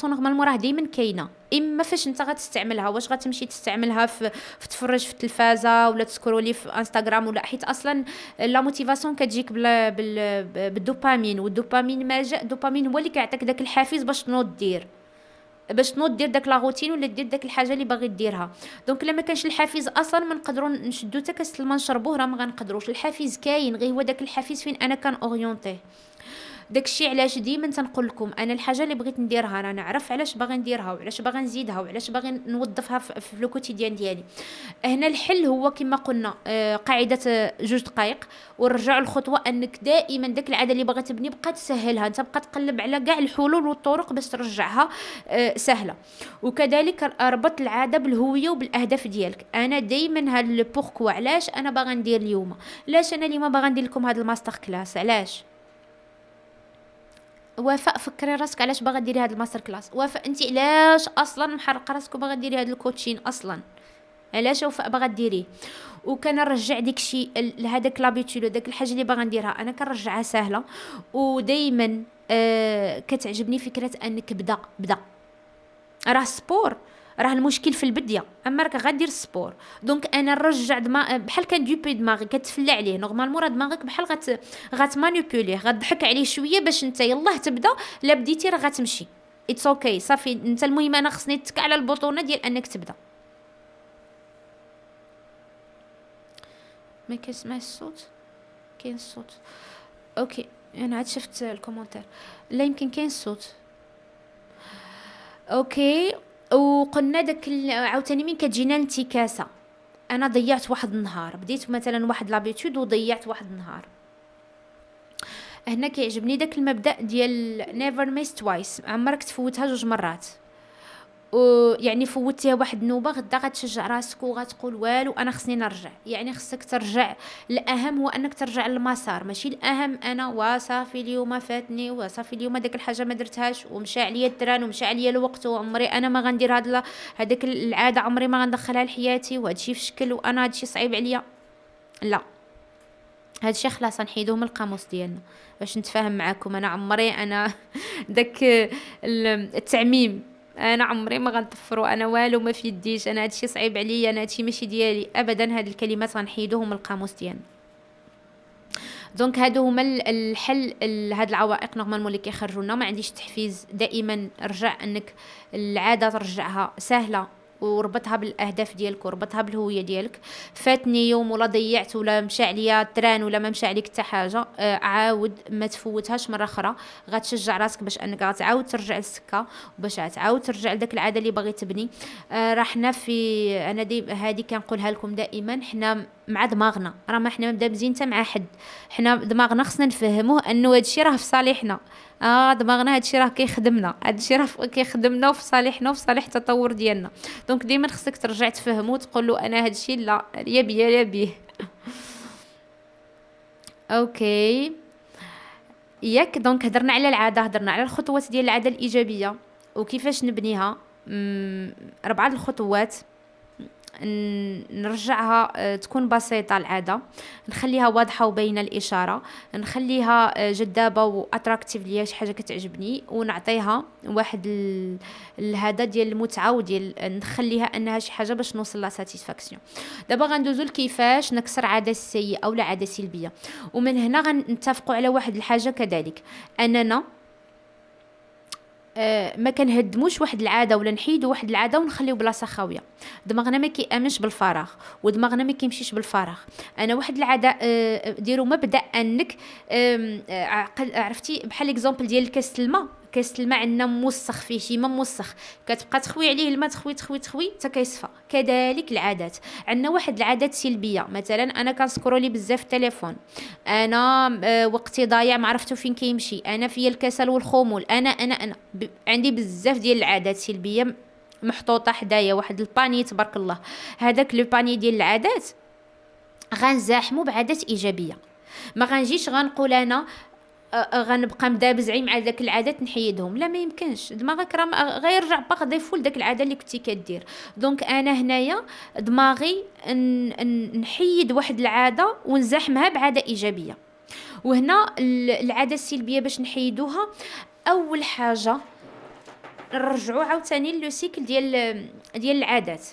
نورمالمون راه دائما كاينه، اما فاش انت غتستعملها، واش غتمشي تستعملها في تفرج في التلفازه ولا تسكرولي في انستغرام، ولا حيت اصلا لا موتيفاسيون كتجيك بالدوبامين، والدوبامين ما جاء الدوبامين هو اللي كيعطيك داك الحافز باش تنوض دير داك لا روتين ولا دير داك الحاجه اللي باغي ديرها. دونك الا ما كانش الحافز اصلا ما نقدروا نشدو حتى كاس الماء نشربوه، راه ما غنقدروش. الحافز كاين، غير هو داك الحافز فين انا كان اورينتيه. داكشي علاش ديما تنقول لكم انا الحاجه اللي بغيت نديرها انا نعرف علاش باغي نديرها وعلاش باغي نزيدها وعلاش باغي نوظفها في لو كوتيديان ديالي. هنا الحل هو كما قلنا قاعده 2 دقائق، ونرجعوا الخطوه انك دائما داك العاده اللي باغي تبني بقى تسهلها، انت بقى تقلب على كاع الحلول والطرق باش ترجعها سهله. وكذلك ربط العاده بالهويه وبالاهداف ديالك. انا دائما هاد لو بوركوا، علاش انا باغا ندير اليوم، علاش انا اليوم باغا ندير لكم هاد الماستر كلاس، علاش وفاء فكري راسك علاش باغا ديري هاد الماستر كلاس. وفاء انت علاش اصلا محرقه راسك وباغا ديري هاد الكوتشين اصلا، علاش وفاء باغا ديريه؟ وكنرجع داكشي لهداك لابيتود، داك الحاجه اللي باغا نديرها انا كنرجعها سهله. ودائما كتعجبني فكره انك بدا راه سبور، راه المشكل في البديه، اما راك غادير السبور. دونك انا نرجع بحال كندوبي دماغي، كتفلى عليه نورمالمون، راه دماغك بحال غتمانيبيوليه، غتضحك عليه شويه باش انت يلاه تبدا. لا بديتي راه غتمشي، اتس اوكي صافي. انت المهم انا خصني نتك على البطونه ديال انك تبدا. ما كنسمع الصوت، كاين الصوت اوكي. انا عاد شفت الكومونتير، لا يمكن كاين الصوت اوكي. وقلنا داك عاوتاني من كتجينا الانتكاسه، انا ضيعت واحد النهار، بديت مثلا واحد لابيتود وضيعت واحد النهار. هنا كيعجبني داك المبدا ديال نيفر ميس توايس، عمرك تفوتها 2 مرات. ويعني فوتيها واحد النوبه، غدا غتشجع راسك وغتقول والو انا خصني نرجع. يعني خصك ترجع، الاهم هو انك ترجع للمسار، ماشي الاهم انا وصافي اليوم فاتني وصافي اليوم داك الحاجه ما درتهاش ومشى عليا التران ومشى عليا الوقت وعمري انا ما غندير هذاك العاده، عمري ما غندخلها لحياتي، وهادشي في شكل وانا هادشي صعيب عليا. لا، هادشي خلاص نحيدوه من القاموس ديالنا باش نتفاهم معاكم. انا عمري انا داك التعميم انا عمري ما غنطفرو، انا والو ما في يديش، انا هادشي صعيب عليا، انا هادشي ماشي ديالي ابدا. هاد الكلمات غنحيدوهم من القاموس ديالنا. دونك هادو هما الحل لهاد العوائق نورمالمون اللي كيخرجوا لنا. ما عنديش تحفيز، دائما رجع انك العاده ترجعها سهله، وربطها بالاهداف ديالك وربطها بالهويه ديالك. فاتني يوم ولا ضيعت ولا مشى عليا التران ولا ما مشى عليك حتى حاجه، عاود ما تفوتهاش مره اخرى. غتشجع راسك باش انك غتعاود ترجع للسكه، وباش تعاود ترجع لداك العاده اللي باغي تبني. راه حنا في انا هذه كنقولها لكم دائما، حنا مع دماغنا، راه ما حنا مدابزين حتى مع حد. حنا دماغنا خصنا نفهموه انه هادشي راه في صالحنا. دماغنا هادشي راه كيخدمنا، هادشي راه كيخدمنا وفي صالحنا وفي صالح التطور ديالنا. دونك ديما خصك ترجع تفهمو وتقول له انا هادشي لا يا بيا يا بيه. اوكي ياك. دونك هضرنا على العاده، هضرنا على الخطوات ديال العاده الايجابيه وكيفاش نبنيها. 4 الخطوات نرجعها تكون بسيطة العادة، نخليها واضحة وبينة الإشارة، نخليها جذابة واتراكتيف ليا، شي حاجة كتعجبني، ونعطيها واحد هذا ديال المتعة، وديال نخليها انها شي حاجة باش نوصل لا ساتيسفاكسيون. دابا غندوزو لكيفاش نكسر عادة سيئة او لا عادة سلبية. ومن هنا غنتفقوا على واحد الحاجة كذلك، اننا ما كنهدموش واحد العاده ولا نحيدوا واحد العاده ونخليو بلاصه خاويه. دماغنا ما كيامنش بالفراغ، ودماغنا ما كيمشيش بالفراغ. انا واحد العاده ديروا مبدا انك عرفتي بحال اكزامبل ديال كاس الماء. كاس الماء عندنا موسخ، فيه شي ما موسخ، كتبقى تخوي عليه الماء، تخوي تخوي تخوي حتى كيصفى. كذلك العادات، عندنا واحد العادات سلبيه، مثلا انا كنسكرولي بزاف التليفون، انا وقتي ضايع ما عرفتو فين كيمشي، انا فيا الكسل والخمول، انا عندي بزاف ديال العادات سلبيه محطوطه حدايا، واحد الباني تبارك الله. هذاك لو باني ديال العادات غنزاحمو بعادات ايجابيه. ما غنجيش غنقول انا غنبقى مدابزعي مع داك العادات نحيدهم؟ لا، ما يمكنش. دماغك راه غيرجع باغ ديفو لداك العاده اللي كنتي كدير. دونك انا هنايا دماغي نحيد واحد العاده ونزاحمها بعاده ايجابيه. وهنا العاده السلبيه باش نحيدوها، اول حاجه نرجعوا عاوتاني لو سيكل ديال العادات.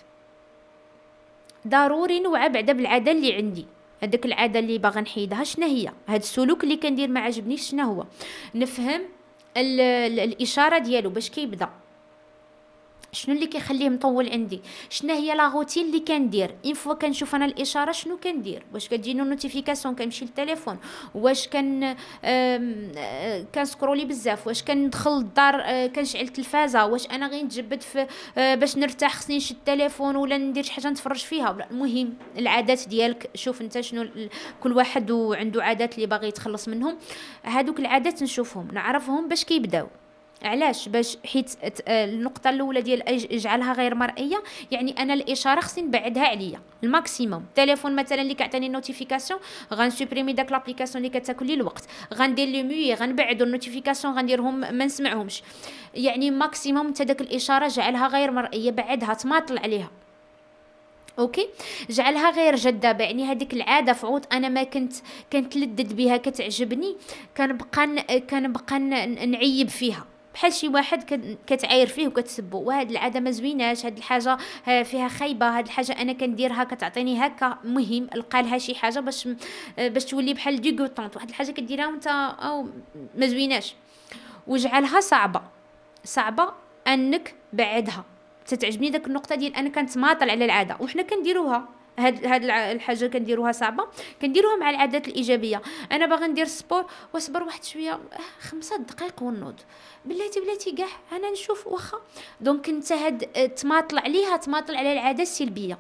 ضروري نوعى بعدا بالعاده اللي عندي، هذاك العاده اللي باغا نحيدها شنو هي، هذا السلوك اللي كندير ما عجبنيش شنو هو. نفهم الاشاره ديالو باش كيبدا، شنو اللي كيخليه مطول عندي، شنو هي لا روتين اللي كندير اين فوا كنشوف انا الاشاره شنو كندير. واش كتجيني نوتيفيكاسيون كنمشي للتليفون، واش كنسكرولي بزاف، واش كندخل الدار كنشعل التلفازه، واش انا غير نتجبد في باش نرتاح خصني نشد التليفون ولا ندير شي حاجه نتفرج فيها ولا. المهم العادات ديالك، شوف انت شنو كل واحد عنده عادات اللي باغي يتخلص منهم. هادوك العادات نشوفهم نعرفهم باش كيبداو. علاش؟ باش حيت النقطه الاولى ديال اجعلها غير مرئيه، يعني انا الاشاره خصني نبعدها عليا الماكسيموم. التليفون مثلا اللي كيعطيني نوتيفيكاسيون غنسوبريمي داك لابليكاسيون اللي كتاكل لي الوقت، غندير لي ميو، غنبعدو النوتيفيكاسيون غنديرهم ما نسمعهمش. يعني ماكسيموم انت داك الاشاره جعلها غير مرئيه، بعدها تماطل عليها. اوكي، جعلها غير جذابه. يعني هذيك العاده فعوض انا ما كنتلذذ بها كتعجبني، كنبقى نعيب فيها بحال شي واحد كتعاير فيه وكتسبو، وهاد العاده ما زويناش، هاد الحاجه فيها خايبه، هاد الحاجه انا كنديرها كتعطيني هكا. مهم لقى لها شي حاجه باش تولي بحال ديغوطونط، واحد الحاجه كديرها وانت او ما زويناش. وجعلها صعبه انك بعدها. تتعجبني داك النقطه ديال انا كنتماطل على العاده، وحنا كنديروها. هاد الحاجه كنديروها صعبه، كنديروها مع العادات الايجابيه. انا باغا ندير سبور واصبر واحد شويه 5 دقائق ونوض، بلاتي كاع انا نشوف واخا. دونك انت هاد تماطل عليها، تماطل على العاده السلبيه.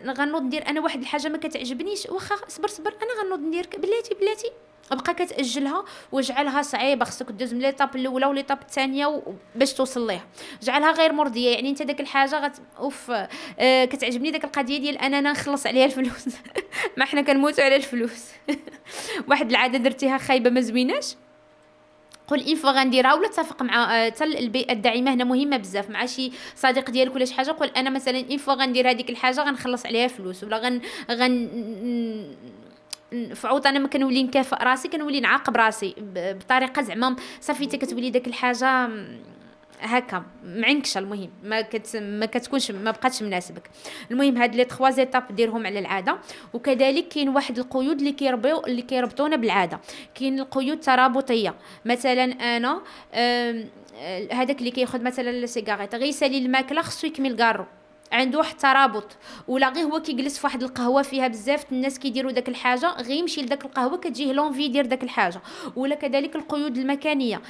غنوض ندير انا واحد الحاجه ما كتعجبنيش، واخا صبر انا غنوض ندير، بلاتي بقى كتاجلها. وجعلها صعيبه، خصك تدوز من ليطاب الاولى وليطاب الثانيه باش توصل ليها. جعلها غير مرضيه، يعني انت داك الحاجه كتعجبني داك القضيه ديال انا نخلص عليها الفلوس ما حنا كنموتوا على الفلوس واحد العاده درتيها خايبه ما زويناش، قول اين فوا غنديرها، ولا اتفق مع حتى البيئه الداعمه هنا مهمه بزاف. مع شي صديق ديالك ولا شي حاجه، قول انا مثلا اين فوا غندير هذيك الحاجه غنخلص عليها فلوس، ولا فعوض انا ما كنولي نكافئ راسي، كنولي نعاقب راسي بطريقه زعما صافي انت كتولي داك الحاجه هكا معنكشه. المهم ما كتكونش ما بقاتش مناسبك. المهم هاد لي 3 زيتاب ديرهم على العاده. وكذلك كاين واحد القيود اللي كيربطونا بالعاده. كاين القيود الترابطيه، مثلا انا هذاك اللي كياخذ مثلا السيجاريت غيسالي الماكله خصو يكمل كارو، عنده واحد الترابط. ولا غير هو كيجلس في واحد القهوه فيها بزاف الناس كيديروا داك الحاجه، غيمشي لداك القهوه كتجيه لونفي يدير داك الحاجه. ولا كذلك القيود المكانيه،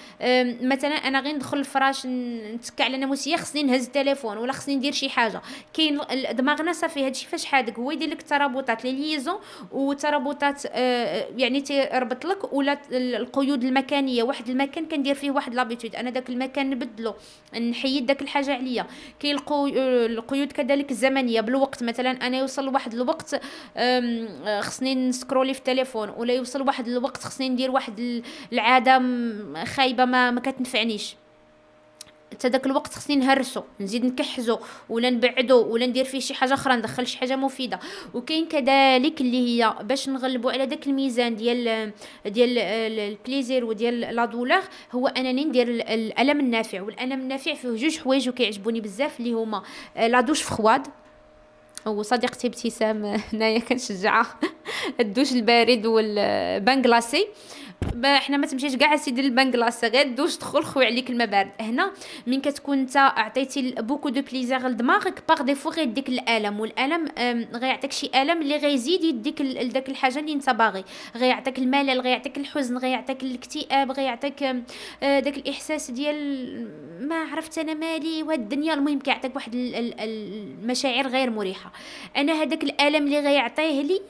مثلا انا غير ندخل الفراش نتكع على ناموسيه خصني نهز التليفون ولا خصني ندير شي حاجه. كاين دماغنا صافي هادشي فاش حادق هو يدير لك الترابطات لي ليزون وترابطات يعني تيربط لك. ولا القيود المكانيه، واحد المكان كندير فيه واحد لابيتود، انا داك المكان نبدلو، نحيد داك الحاجه عليا. كاين القيود كذلك الزمنيه بالوقت، مثلا انا يوصل لواحد الوقت خصني نسكرولي في التليفون، ولا يوصل واحد الوقت خصني ندير واحد العاده خايبه ما كتنفعنيش، حتى داك الوقت خصني نهرسو نزيد نكحزو ولا نبعدو ولا ندير فيه شي حاجه اخرى ندخل شي حاجه مفيده. وكاين كذلك اللي هي باش نغلبوا على داك الميزان ديال البليزير وديال لا دولور، هو انني ندير الالم النافع. والالم النافع فيه جوج حوايج وكيعجبوني بزاف اللي هما لا دوش فخواد، وصديقتي ابتسام هنايا كنشجعها الدوش البارد والبان كلاسي. احنا ما تمشيش كاع سيدي البان كلاص، غير دوش دخل خوي عليك الماء بارد. هنا من كتكون انت عطيتي بوكو دو بليزير لدماغك باغ ديفو غيديك الالم، والالم غيعطيك شي الم اللي غيزيد يديك لداك الحاجه اللي انت باغي، غيعطيك الملل، غيعطيك الحزن، غيعطيك الاكتئاب، غيعطيك داك الاحساس ديال ما عرفت انا مالي وهاد الدنيا. المهم كيعطيك واحد المشاعر غير مريحه. انا هذاك الالم اللي غيعطيه لي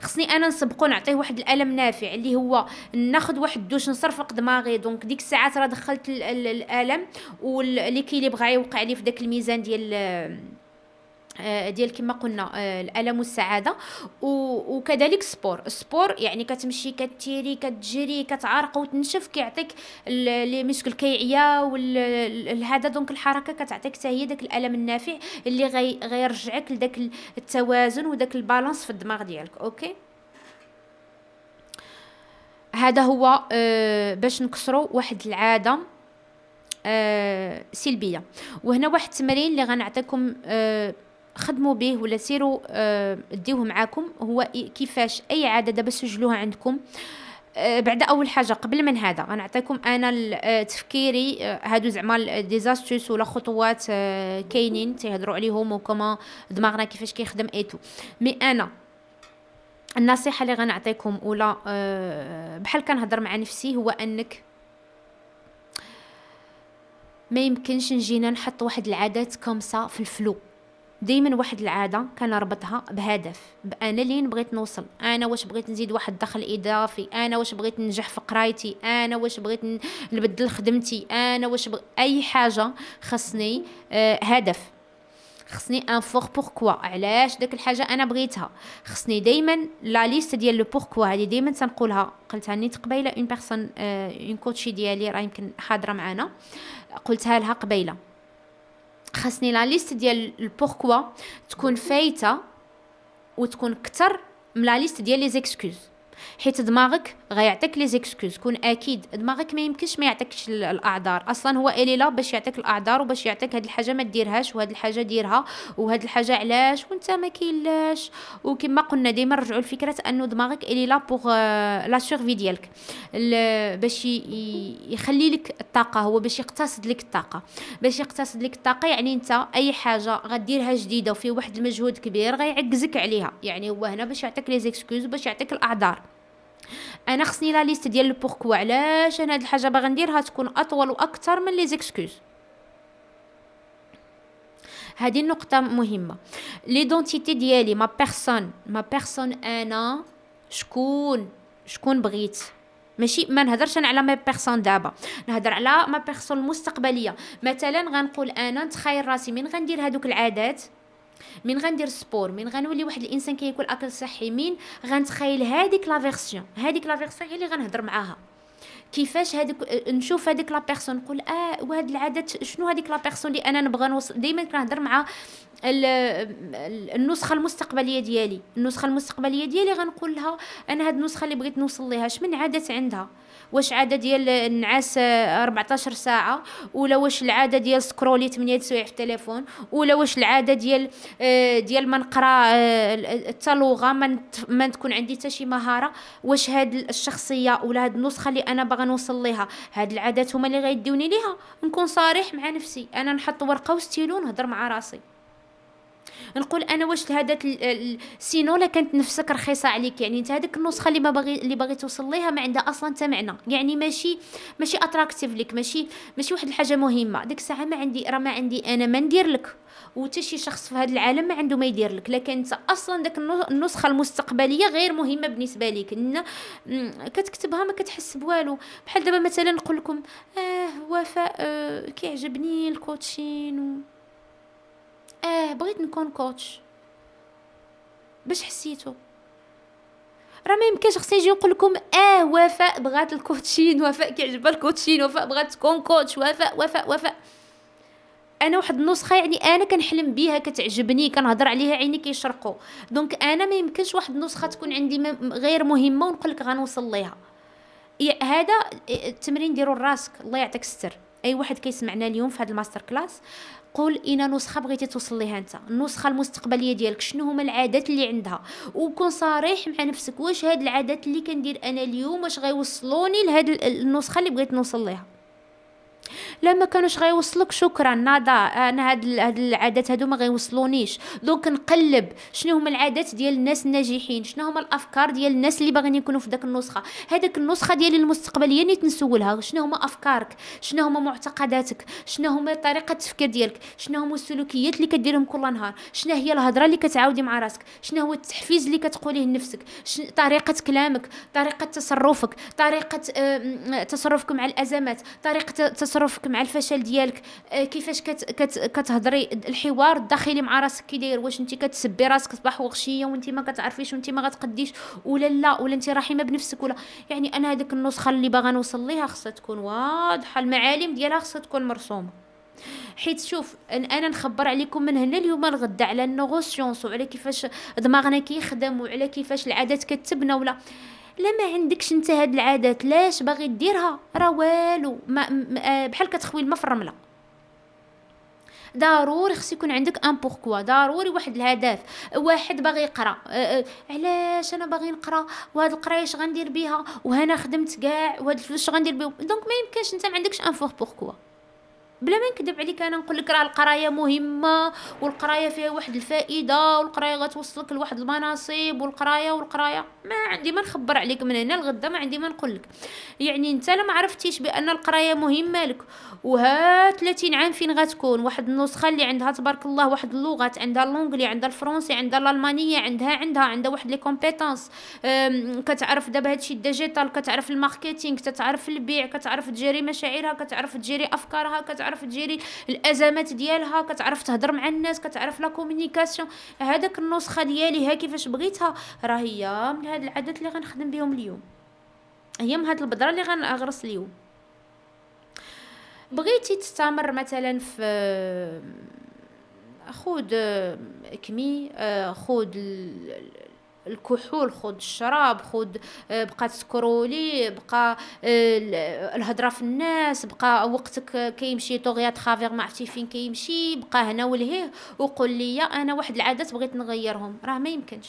خصني انا نسبقو نعطيه واحد الالم نافع اللي هو ناخذ واحد الدوش نصرفق دماغي. دونك ديك الساعات راه دخلت الالم واللي بغا يوقع لي في داك الميزان ديال كما قلنا الالم والسعاده. وكذلك السبور يعني كتمشي كتيري كتجري كتعرق وتنشف كيعطيك لي مسكل كيعيا هذا. دونك الحركه كتعطيك حتى هي داك الالم النافع اللي غيرجعك لداك التوازن وداك البالانس في الدماغ ديالك. اوكي، هذا هو باش نكسروا واحد العاده سلبيه. وهنا واحد التمرين اللي غنعطيكم خدموا به ولا سيروا ديوه معاكم، هو كيفاش اي عاده دابا سجلوها عندكم. بعد اول حاجه قبل من هذا غنعطيكم انا تفكيري هادو زعما ديزاستوس ولا خطوات كاينين تيهضروا عليهم وكما دماغنا كيفاش كيخدم ايتو. مي انا النصيحه اللي غنعطيكم ولا بحال كنهضر مع نفسي هو انك ما يمكنش نجينا نحط واحد العادات كومسا في الفلو. دائما واحد العاده كنربطها بهدف، انا لين بغيت نوصل، انا واش بغيت نزيد واحد الدخل اضافي، انا واش بغيت ننجح في قرايتي، انا واش بغيت نبدل خدمتي، انا واش اي حاجه خصني هدف، خصني ان فور بوركوا علاش داك الحاجه انا بغيتها. خصني دائما لا ليست ديال لو بوركوا هذه دائما تنقولها، قلتها نيت قبيله اون بيرسون اون كوتشي ديالي راه يمكن حاضره معنا، قلتها لها قبيله. خاصني لا ليست ديال البوركوا تكون فايته وتكون كتر من لا ليست ديال لي زيكسكوز، حيت دماغك غيعطيك لي زيكسكوز. كون اكيد دماغك ما يمكنش ما يعطيكش الاعذار، اصلا هو الي لا باش يعطيك الاعذار وباش يعطيك هاد الحاجه ما ديرهاش وهاد الحاجه ديرها وهاد الحاجه علاش وانت ما كاينلاش. وكما قلنا ديما نرجعوا لفكره انه دماغك الي لا بوغ لا سيرفي ديالك، باش يخلي لك الطاقه، هو باش يقتصد لك الطاقه. باش يقتصد لك الطاقه يعني انت اي حاجه غديرها جديده وفي واحد المجهود كبير غيعكزك عليها، يعني هو هنا باش يعطيك لي زيكسكوز وباش يعطيك الاعذار. انا خصني لا ليست ديال البوركوا علاش انا هاد الحاجه باغا نديرها تكون اطول واكثر من لي زيكسكوز. هذه النقطه مهمه. ليدونتيتي ديالي ما بيرسون انا شكون بغيت، ماشي ما نهضرش انا على ما بيرسون دابا، نهضر على ما بيرسون المستقبليه. مثلا غنقول انا نتخيل راسي من غندير هذوك العادات، من غندير سبور، من غنولي واحد الانسان كياكل اكل صحي، من غنتخيل هذيك لا فيرسيون هي اللي غنهضر معاها. كيفاش هذيك نشوف هذيك لا بيرسون نقول وهاد العادات شنو هذيك لا بيرسون اللي انا نبغى نوصل. دائما كنهضر مع النسخه المستقبليه ديالي غنقول لها انا هاد النسخه اللي بغيت نوصل ليها من عادات عندها. واش عاده ديال النعاس 14 ساعه، ولا واش العاده ديال سكرولي 8 سوايع في التليفون، ولا واش العاده ديال ما نقرا حتى لغه ما تكون عندي حتى شي مهاره. واش هاد الشخصيه ولا هاد النسخه اللي انا باغا نوصل ليها هاد العادات هما اللي غيديوني ليها. نكون صريح مع نفسي، انا نحط ورقه وستيلو نهضر مع راسي، نقول انا واش الهدف سينو لا كانت نفسك رخيصه عليك، يعني انت هذيك النسخه اللي باغي توصل ليها ما عندها اصلا حتى معنى، يعني ماشي اتراكتيف لك، ماشي واحد الحاجه مهمه. ديك الساعه ما عندي انا ما ندير لك، وحتى شي شخص في هذا العالم ما عنده ما يدير لك. لكن انت اصلا داك النسخه المستقبليه غير مهمه بالنسبه لك، ان كتكتبها ما كتحس بوالو. بحال دابا مثلا نقول لكم وفاء كيعجبني الكوتشين بغيت نكون كوتش، باش حسيتو؟ راه ما يمكنش خصني نجي نقول لكم وفاء بغات الكوتشين، وفاء كيعجبها الكوتشين، وفاء بغات تكون كوتش، وفاء انا واحد النسخه يعني انا كنحلم بيها كتعجبني كنهضر عليها عيني كيشرقوا. دونك انا ما يمكنش واحد النسخه تكون عندي غير مهمه ونقول لك غنوصل ليها. هذا التمرين ديروا لراسك، الله يعطيك الستر. اي واحد كيسمعنا اليوم في هذا الماستر كلاس، قول إنا نسخه بغيتي توصل ليها انت، النسخه المستقبليه ديالك شنو هما العادات اللي عندها، وكون صريح مع نفسك واش هاد العادات اللي كندير انا اليوم واش غيوصلوني لهاد النسخه اللي بغيت نوصل ليها. لما كانوش غيوصلك شكرا نادا، انا هاد العادات هادو ما غيوصلونيش. دونك نقلب شنو هما العادات ديال الناس الناجحين، شنو هما الافكار ديال الناس اللي باغيين يكونوا في داك النسخه. هذاك النسخه ديالي المستقبليه نيت نسولها شنو هما افكارك، شنو هما معتقداتك، شنو هما طريقه التفكير ديالك، شنو هما السلوكيات اللي كديرهم كل نهار، شنو هي الهضره اللي كتعاودي مع راسك، شنو هو التحفيز اللي كتقوليه لنفسك، طريقه كلامك، طريقه تصرفك، طريقه تصرفك مع الازمات، طريقه تصرفك مع الفشل ديالك، كيفاش كتهضري الحوار الداخلي مع راسك كي داير، واش انت كتسبي راسك صباح وغشيه وانت ما كتعرفيش وانت ما غتقديش ولا لا، ولا انت رحيمه بنفسك ولا. يعني انا هذيك النسخه اللي باغا نوصل ليها خصها تكون واضحه، المعالم ديالها خصها تكون مرسومه. حيت شوف انا نخبر عليكم من هنا اليوم الغدا على النغوسيونس وعلى كيفاش دماغنا كيخدم وعلى كيفاش العادات كتبنى، ولا لا ما عندكش انت هاد العادات لاش باغي ديرها راه والو بحال كتخوي الماء في الرمله. ضروري خص يكون عندك ان بوركوا، ضروري واحد الهدف. واحد باغي يقرا، علاش انا باغي نقرا، وهاد القرايه اش غندير بها، وهنا خدمت كاع، وهاد الفلوس اش غندير بهم. دونك ما يمكنش انت ما عندكش ان بوركوا. بلا ما نكذب عليك انا نقول لك راه القرايه مهمه، والقرايه فيها واحد الفائده، والقرايه غتوصلك لواحد المناصب، والقرايه ما عندي ما نخبر عليك من هنا لغدا، ما عندي ما نقول لك. يعني انت لما عرفتيش بان القرايه مهمه لك، وها 30 عام فين غتكون واحد النسخه اللي عندها تبارك الله واحد اللغات، عندها اللونجلي، عندها الفرنسي، عندها الالمانيه، عندها واحد لي كومبيتونس، كتعرف دابا هادشي الديجيتال، كتعرف الماركتينغ، كتعرف البيع، كتعرف تجري مشاعرها، كتعرف تجري افكارها، كتعرف تجري الازمات ديالها، كتعرف تهضر مع الناس، كتعرف لا كومونيكاسيون. هذاك النسخه ديالي ها كيفاش بغيتها، راه هي من هاد العادات اللي غنخدم بهم اليوم، هي من هاد البذره اللي غنغرس اليوم. بغيتي تستمر مثلا في خود كمي، خود الكحول، خود الشراب، خود بقى تسكرولي، بقى الهضره في الناس، بقى وقتك كيمشي طوغيا ترافير ما عرفتي فين كيمشي، بقى هنا ولهيه، وقول لي انا واحد العادات بغيت نغيرهم، راه ما يمكنش.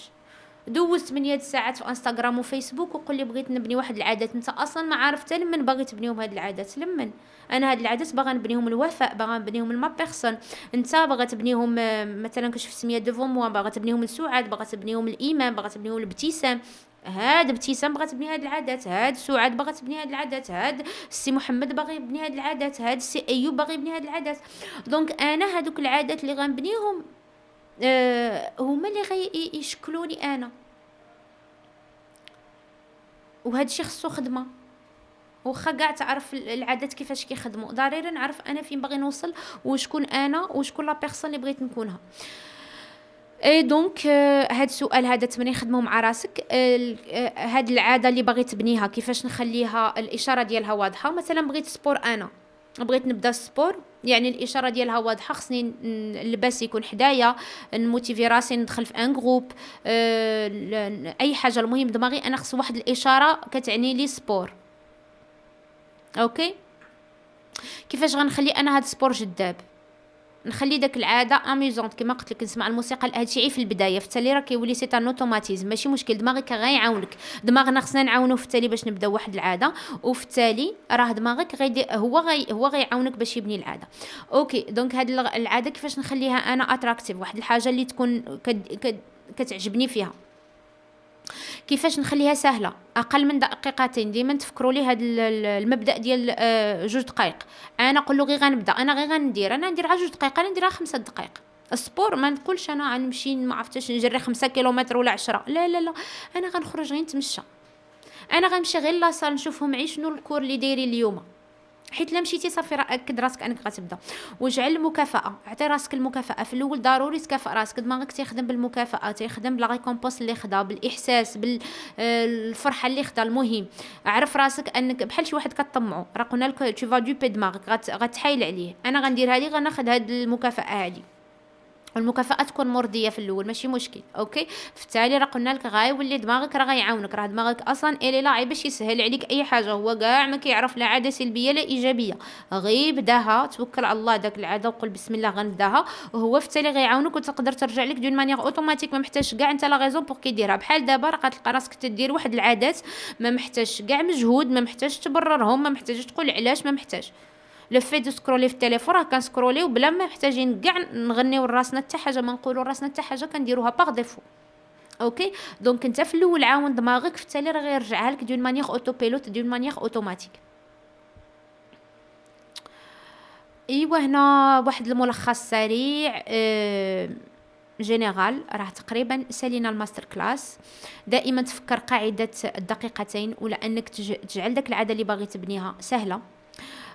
دوزت 8 ساعات في انستغرام وفيسبوك وقول لي بغيت نبني واحد العادات، انت اصلا ما عارف حتى لمن باغي تبنيهم هاد العادات. لمن انا هاد العادات باغا نبنيهم الوفاء، باغا نبنيهم ما بيرسون، انت باغا تبنيهم مثلا كشف سميه ديفون موا، باغا تبنيهم السعاد، باغا تبنيهم الايمان، باغا تبنيهم الابتسام. هاد ابتسام بغات تبني هاد العادات، هاد سعاد باغا تبني هاد العادات، هاد السي محمد باغي يبني هاد العادات، هاد السي ايوب باغي يبني هاد العادات. دونك انا هادوك العادات اللي غنبنيهم هما اللي يشكلوني انا. وهذا الشيء خصو خدمه، وخا كاع تعرف العادات كيفاش كيخدموا، ضروري نعرف انا فين باغي نوصل، وشكون انا، وشكون لا بيرسون اللي بغيت نكونها. اي دونك هاد السؤال هذا تمني نخدمه مع راسك. هاد العاده اللي باغي تبنيها كيفاش نخليها الاشاره ديالها واضحه. مثلا بغيت سبور، انا بغيت نبدا السبور، يعني الاشاره ديالها واضحه، خصني اللباس يكون حدايا، نموتيفي راسي، ندخل في ان جروب، اي حاجه. المهم دماغي انا خص واحد الاشاره كتعني لي سبور. اوكي، كيفاش غنخلي انا هاد السبور جذاب؟ نخلي داك العاده اميزونت كما قلت لك، نسمع الموسيقى. هادشي في البدايه، في التالي راه كيولي سي ان اوتوماتيزم، ماشي مشكل، دماغك غيعاونك. دماغنا خصنا نعاونوه في التالي باش نبداو واحد العاده، وفي التالي راه دماغك هو غيعاونك باش يبني العاده. اوكي، دونك هاد العاده كيفاش نخليها انا اتراكتيف، واحد الحاجه اللي تكون كتعجبني فيها. كيفاش نخليها سهله، اقل من دقيقتين. ديما تفكروا لي هذا المبدا ديال 2 دقائق. انا نقول له غير غنبدا، انا غير غندير، انا ندير 2 دقائق، انا نديرها 5 دقائق. السبور ما نقولش انا غنمشي ما عرفتش نجري 5 كيلومتر ولا 10، لا لا لا، انا غنخرج غير نتمشى، انا غنمشي غير لاصال نشوفهم معي شنو الكور اللي دايرين اليوم. حيت لا مشيتي صافي راه اكد راسك انك غتبدا. وجعل المكافاه، اعطي راسك المكافاه في الاول، ضروري تكافئ راسك. دماغك تيخدم بالمكافاه، تيخدم بلا ريكومبونس اللي خدا، بالاحساس بالفرحه اللي خدا. المهم عرف راسك انك بحال شي واحد كطمعو، راه قلنا لك تو فا دوبي دماغك غتحايل عليه، انا غندير هذه، غناخذ هذه المكافاه هذه. والمكافاه تكون مرضيه في الاول ماشي مشكل. اوكي، في التالي راه قلنا لك غايولي دماغك راه غيعاونك، راه دماغك اصلا الي لا باش يسهل عليك اي حاجه، هو كاع ما كيعرف لا عاده سلبيه لا ايجابيه. غير بداها، توكل على الله داك العاده وقول بسم الله غنبداها، وهو في التالي غيعاونك وتقدر ترجع لك دون مانيير اوتوماتيك، ما محتاجش كاع انت لا غيزون بور كيديرها. بحال دابا راه غتلقى راسك تدير واحد العادات ما محتاجش كاع مجهود، ما محتاجش تبررهم، ما محتاجش تقول علاش، ما محتاج. لو في دو سكرولي في التليفون راه كنسكروليو بلا ما محتاجين كاع نغنيو لراسنا حتى حاجه، ما نقولوا لراسنا حتى حاجه، كنديروها باغ ديفو. اوكي، دونك انت في الاول عاون دماغك، في التالي راه غيرجعها لك دون مانيير اوتو بيلوت، دون مانيير اوتوماتيك. ايوا هنا واحد الملخص سريع جينيرال، راه تقريبا سالينا الماستر كلاس. دائما تفكر قاعده الدقيقتين، ولا انك تجعل داك العاده اللي باغي تبنيها سهله.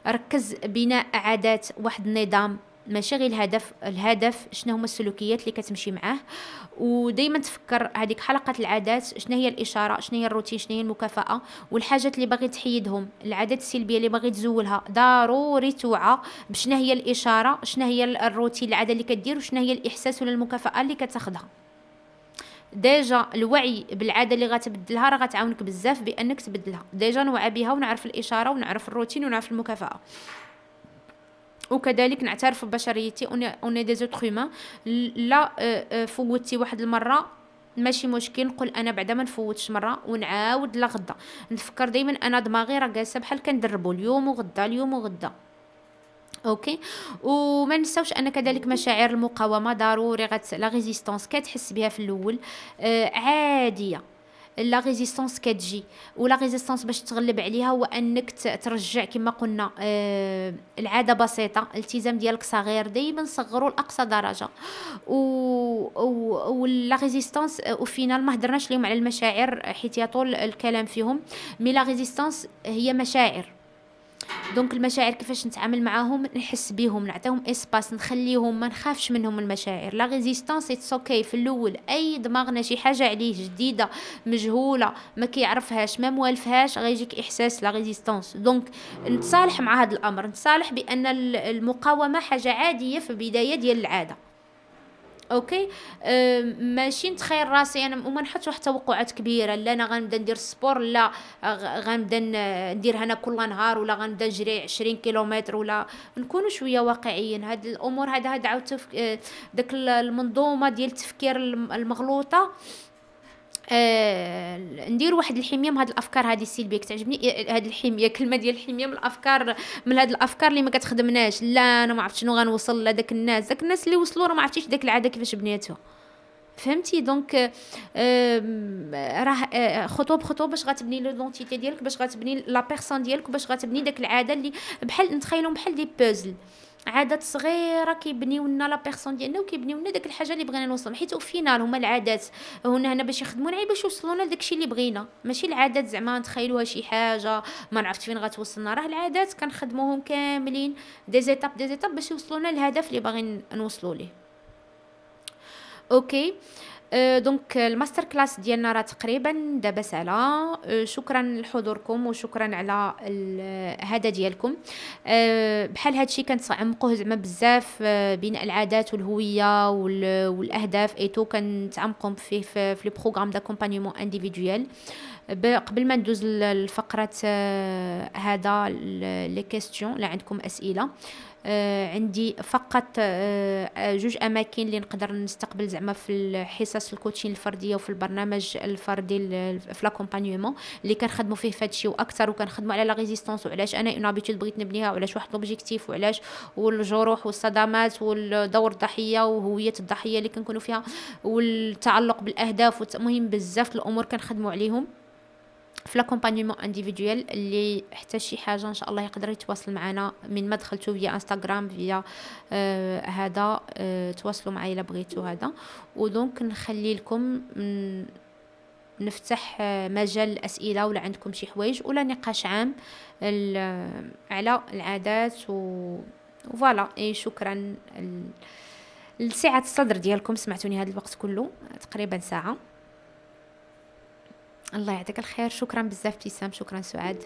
ركز بناء عادات، واحد النظام، ماشي غير الهدف شنو هما السلوكيات اللي كتمشي معاه. ودائما تفكر هذيك حلقه العادات، شنو هي الاشاره، شنو هي الروتين، شنو هي المكافاه، والحاجات اللي باغي تحيدهم، العادات السلبيه اللي باغي تزولها، ضروري توعى بشنو هي الاشاره، شنو هي الروتين، العاده اللي كدير، وشنو هي الاحساس ولا المكافاه اللي كتاخذها. ديجا الوعي بالعاده اللي غتبدلها راه غتعاونك بزاف بانك تبدلها. ديجا نوعى بها ونعرف الاشاره ونعرف الروتين ونعرف المكافاه. وكذلك نعترف ببشريتي، اوني دي زوتر هيومان. لا فوتي واحد المره ماشي مشكل، نقول انا بعدا ما نفوتش مره ونعاود لغدا. نفكر دائما انا دماغي راه جالسه بحال كندربوا اليوم وغدا اليوم وغدا. اوكي. وما نساوش ان كذلك مشاعر المقاومه ضروري لا ريزيستانس كتحس بها في الاول عاديه. لا ريزيستانس كتجي، ولا ريزيستانس باش تغلب عليها هو انك ترجع كما قلنا العاده بسيطه، الالتزام ديالك صغير، دائما صغروا لاقصى درجه. ولا ريزيستانس وفينال ما هضرناش اليوم على المشاعر حيت يطول الكلام فيهم. مي لا ريزيستانس هي مشاعر، دونك المشاعر كيفاش نتعامل معاهم، نحس بيهم، نعطيهم اسباس، نخليهم، ما نخافش منهم المشاعر. لا ريزيستانس اتس اوكي في الاول، اي دماغنا شي حاجه عليه جديده مجهوله ما كيعرفهاش ما موالفهاش غيجيك احساس لا ريزيستانس. دونك نتصالح مع هذا الامر، نتصالح بان المقاومه حاجه عاديه في البدايه ديال العاده. اوكي. ماشي نتخيل راسي انا وما نحطش واحد توقعات كبيره، لا انا غنبدا ندير السبور، لا غنبدا ندير هنا كل نهار، ولا غنبدا نجري 20 كيلومتر، ولا نكونوا شويه واقعيين. هاد الامور هاد عاود داك المنظومه ديال التفكير المغلوطه. ندير واحد الحميه من هاد الافكار هذه السلبيه. كتعجبني هاد الحميه، كلمه ديال الحميه من الافكار، من هاد الافكار اللي ما كتخدمناش. لا انا ما عرفت شنو غنوصل لداك الناس، داك الناس اللي وصلوا راه ما عرفتيش داك العاده كيفاش بنيتها. فهمتي؟ دونك راه خطوه بخطوه باش غتبني لودونتيتي ديالك، باش غتبني لا بيرسون ديالك، باش غتبني داك العاده اللي بحال نتخيلهم بحال دي بوزل، عادات صغيره كيبنيو لنا لا بيرسون ديالنا، وكيبنيو لنا داك الحاجه اللي بغينا نوصل. حيت او فينال هما العادات هنا باش يخدمونا غير باش يوصلونا لداكشي اللي بغينا، ماشي العادات زعما نتخيلوها شي حاجه ما نعرفت فين غتوصلنا. راه العادات كنخدموهم كاملين دي زيتاب دي زيتاب باش يوصلونا للهدف اللي باغيين نوصلوا ليه. اوكي. دونك الماستر كلاس ديالنا راه تقريبا دابا سالا. شكرا لحضوركم وشكرا على هذا ديالكم. بحال هادشي كنتعمقوه زعما بزاف، بناء العادات والهويه والاهداف ايتو كنتعمقوا فيه في لي بروغرام داكومبانيمون انديفيدويال. قبل ما ندوز للفقرة هذا لي كيستيون، لا عندكم اسئله. عندي فقط جوج اماكن اللي نقدر نستقبل زعما في الحصص الكوتشين الفرديه وفي البرنامج الفردي في لاكومبانيومون اللي كنخدموا فيه فهادشي واكثر، وكنخدموا على لا ريزيستانس، وعلاش انا اون هابيتود بغيت نبنيها، وعلاش واحد لوبجيكتيف، وعلاش والجروح والصدمات والدور الضحيه وهويه الضحيه اللي كنكونوا فيها، والتعلق بالاهداف. المهم بزاف الامور كنخدموا عليهم في لاكومبانيمون انديفيدويال. اللي حتى شي حاجه ان شاء الله يقدر يتواصل معنا من ما دخلتو فيا انستغرام فيا هذا تواصلوا معايا الا بغيتو هذا. ودونك نخلي لكم نفتح مجال الاسئله، ولا عندكم شي حوايج ولا نقاش عام على العادات وفوالا. اي شكرا لسعه الصدر ديالكم، سمعتوني هذا الوقت كله تقريبا ساعه. الله يعطيك الخير. شكرا بزاف ابتسام، شكرا سعاد،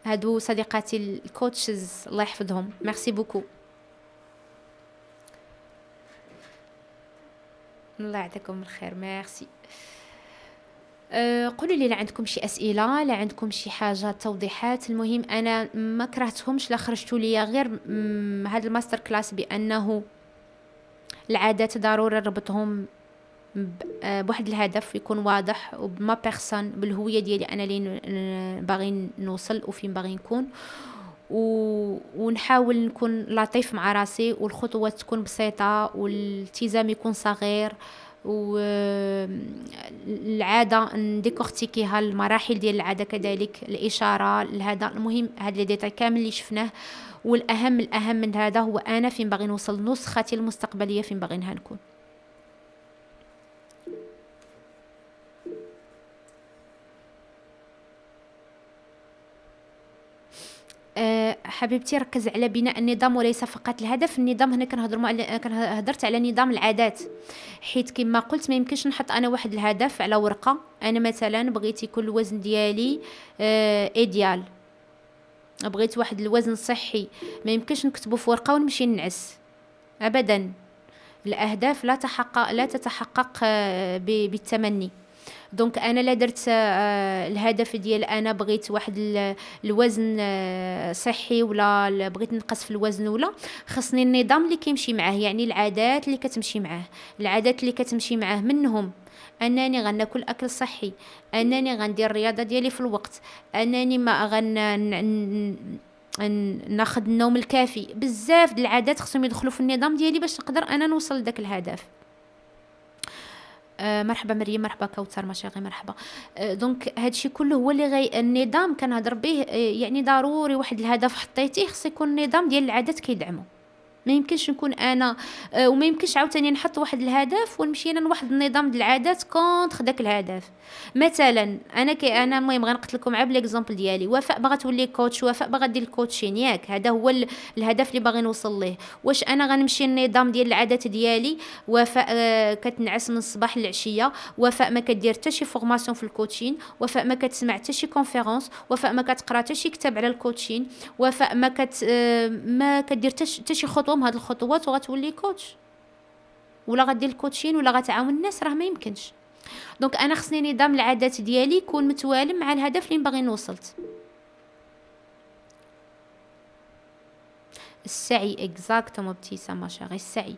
هادو صديقاتي الكوتشز الله يحفظهم. ميرسي بوكو. الله يعطيكم الخير. ميرسي. قولوا لي لا عندكم شي اسئله، لا عندكم شي حاجه توضيحات. المهم انا ما كرهتهمش، لا خرجتوا لي غير هذا الماستر كلاس بانه العادات ضروري نربطهم بواحد الهدف يكون واضح، وبما بيرسون بالهويه ديالي انا اللي باغي نوصل وفين باغي نكون، ونحاول نكون لطيف مع راسي، والخطوات تكون بسيطه، والالتزام يكون صغير، والعاده نديكورتيكيها المراحل ديال العاده، كذلك الاشاره لهذا. المهم هاد لي ديتاي كامل اللي شفناه، والاهم الاهم من هذا هو انا فين باغي نوصل، نسختي المستقبليه فين باغينها نكون. حبيبتي ركز على بناء النظام وليس فقط الهدف. النظام هنا هدرت على نظام العادات، حيت كما قلت ما يمكنش نحط انا واحد الهدف على ورقه. انا مثلا بغيت يكون الوزن ديالي ايديال، بغيت واحد الوزن صحي، ما يمكنش نكتبه في ورقه ونمشي ننعس ابدا. الاهداف لا تتحقق بالتمني. دونك انا لا درت الهدف ديال انا بغيت واحد الوزن صحي، ولا بغيت نقص في الوزن، ولا خصني النظام اللي كيمشي معاه، يعني العادات اللي كتمشي معاه. العادات اللي كتمشي معاه منهم انني غناكل اكل صحي، انني غندير الرياضه ديالي في الوقت، انني ما ناخذ النوم الكافي. بزاف د العادات خصهم يدخلوا في النظام ديالي باش نقدر انا نوصل لذاك الهدف. مرحبا مريم، مرحبا كوثر، مشاغي مرحبا. دونك هادشي كله هو اللي النظام كنهضر به. يعني ضروري واحد الهدف حطيتيه خص يكون النظام ديال العادات كيدعمو. ما يمكنش نكون انا وما يمكنش عاوتاني نحط واحد الهدف ونمشي انا لواحد النظام ديال العادات كونطخ داك الهدف. مثلا انا المهم غنقلت لكم عا بليكزامبل ديالي. وفاء باغا تولي كوتش، وفاء باغا دير الكوتشين، ياك هذا هو الهدف اللي باغي نوصل ليه. واش انا غنمشي النظام ديال العادات ديالي؟ وفاء كتنعس من الصباح للعشيه، وفاء ما كدير حتى شي فورماسيون في الكوتشين، وفاء ما كتسمع حتى شي كونفيرونس، وفاء ما كتقرا حتى شي كتاب على الكوتشين، وفاء ما كدير حتى شي خطوه من هاد الخطوات وغتولي كوتش، ولا غدير الكوتشين ولا غتعاون الناس؟ راه ما يمكنش. دونك انا خصني نظام العادات ديالي يكون متوالم مع الهدف اللي باغي نوصلت. السعي اكزاكتومون ابتسامه شاغي.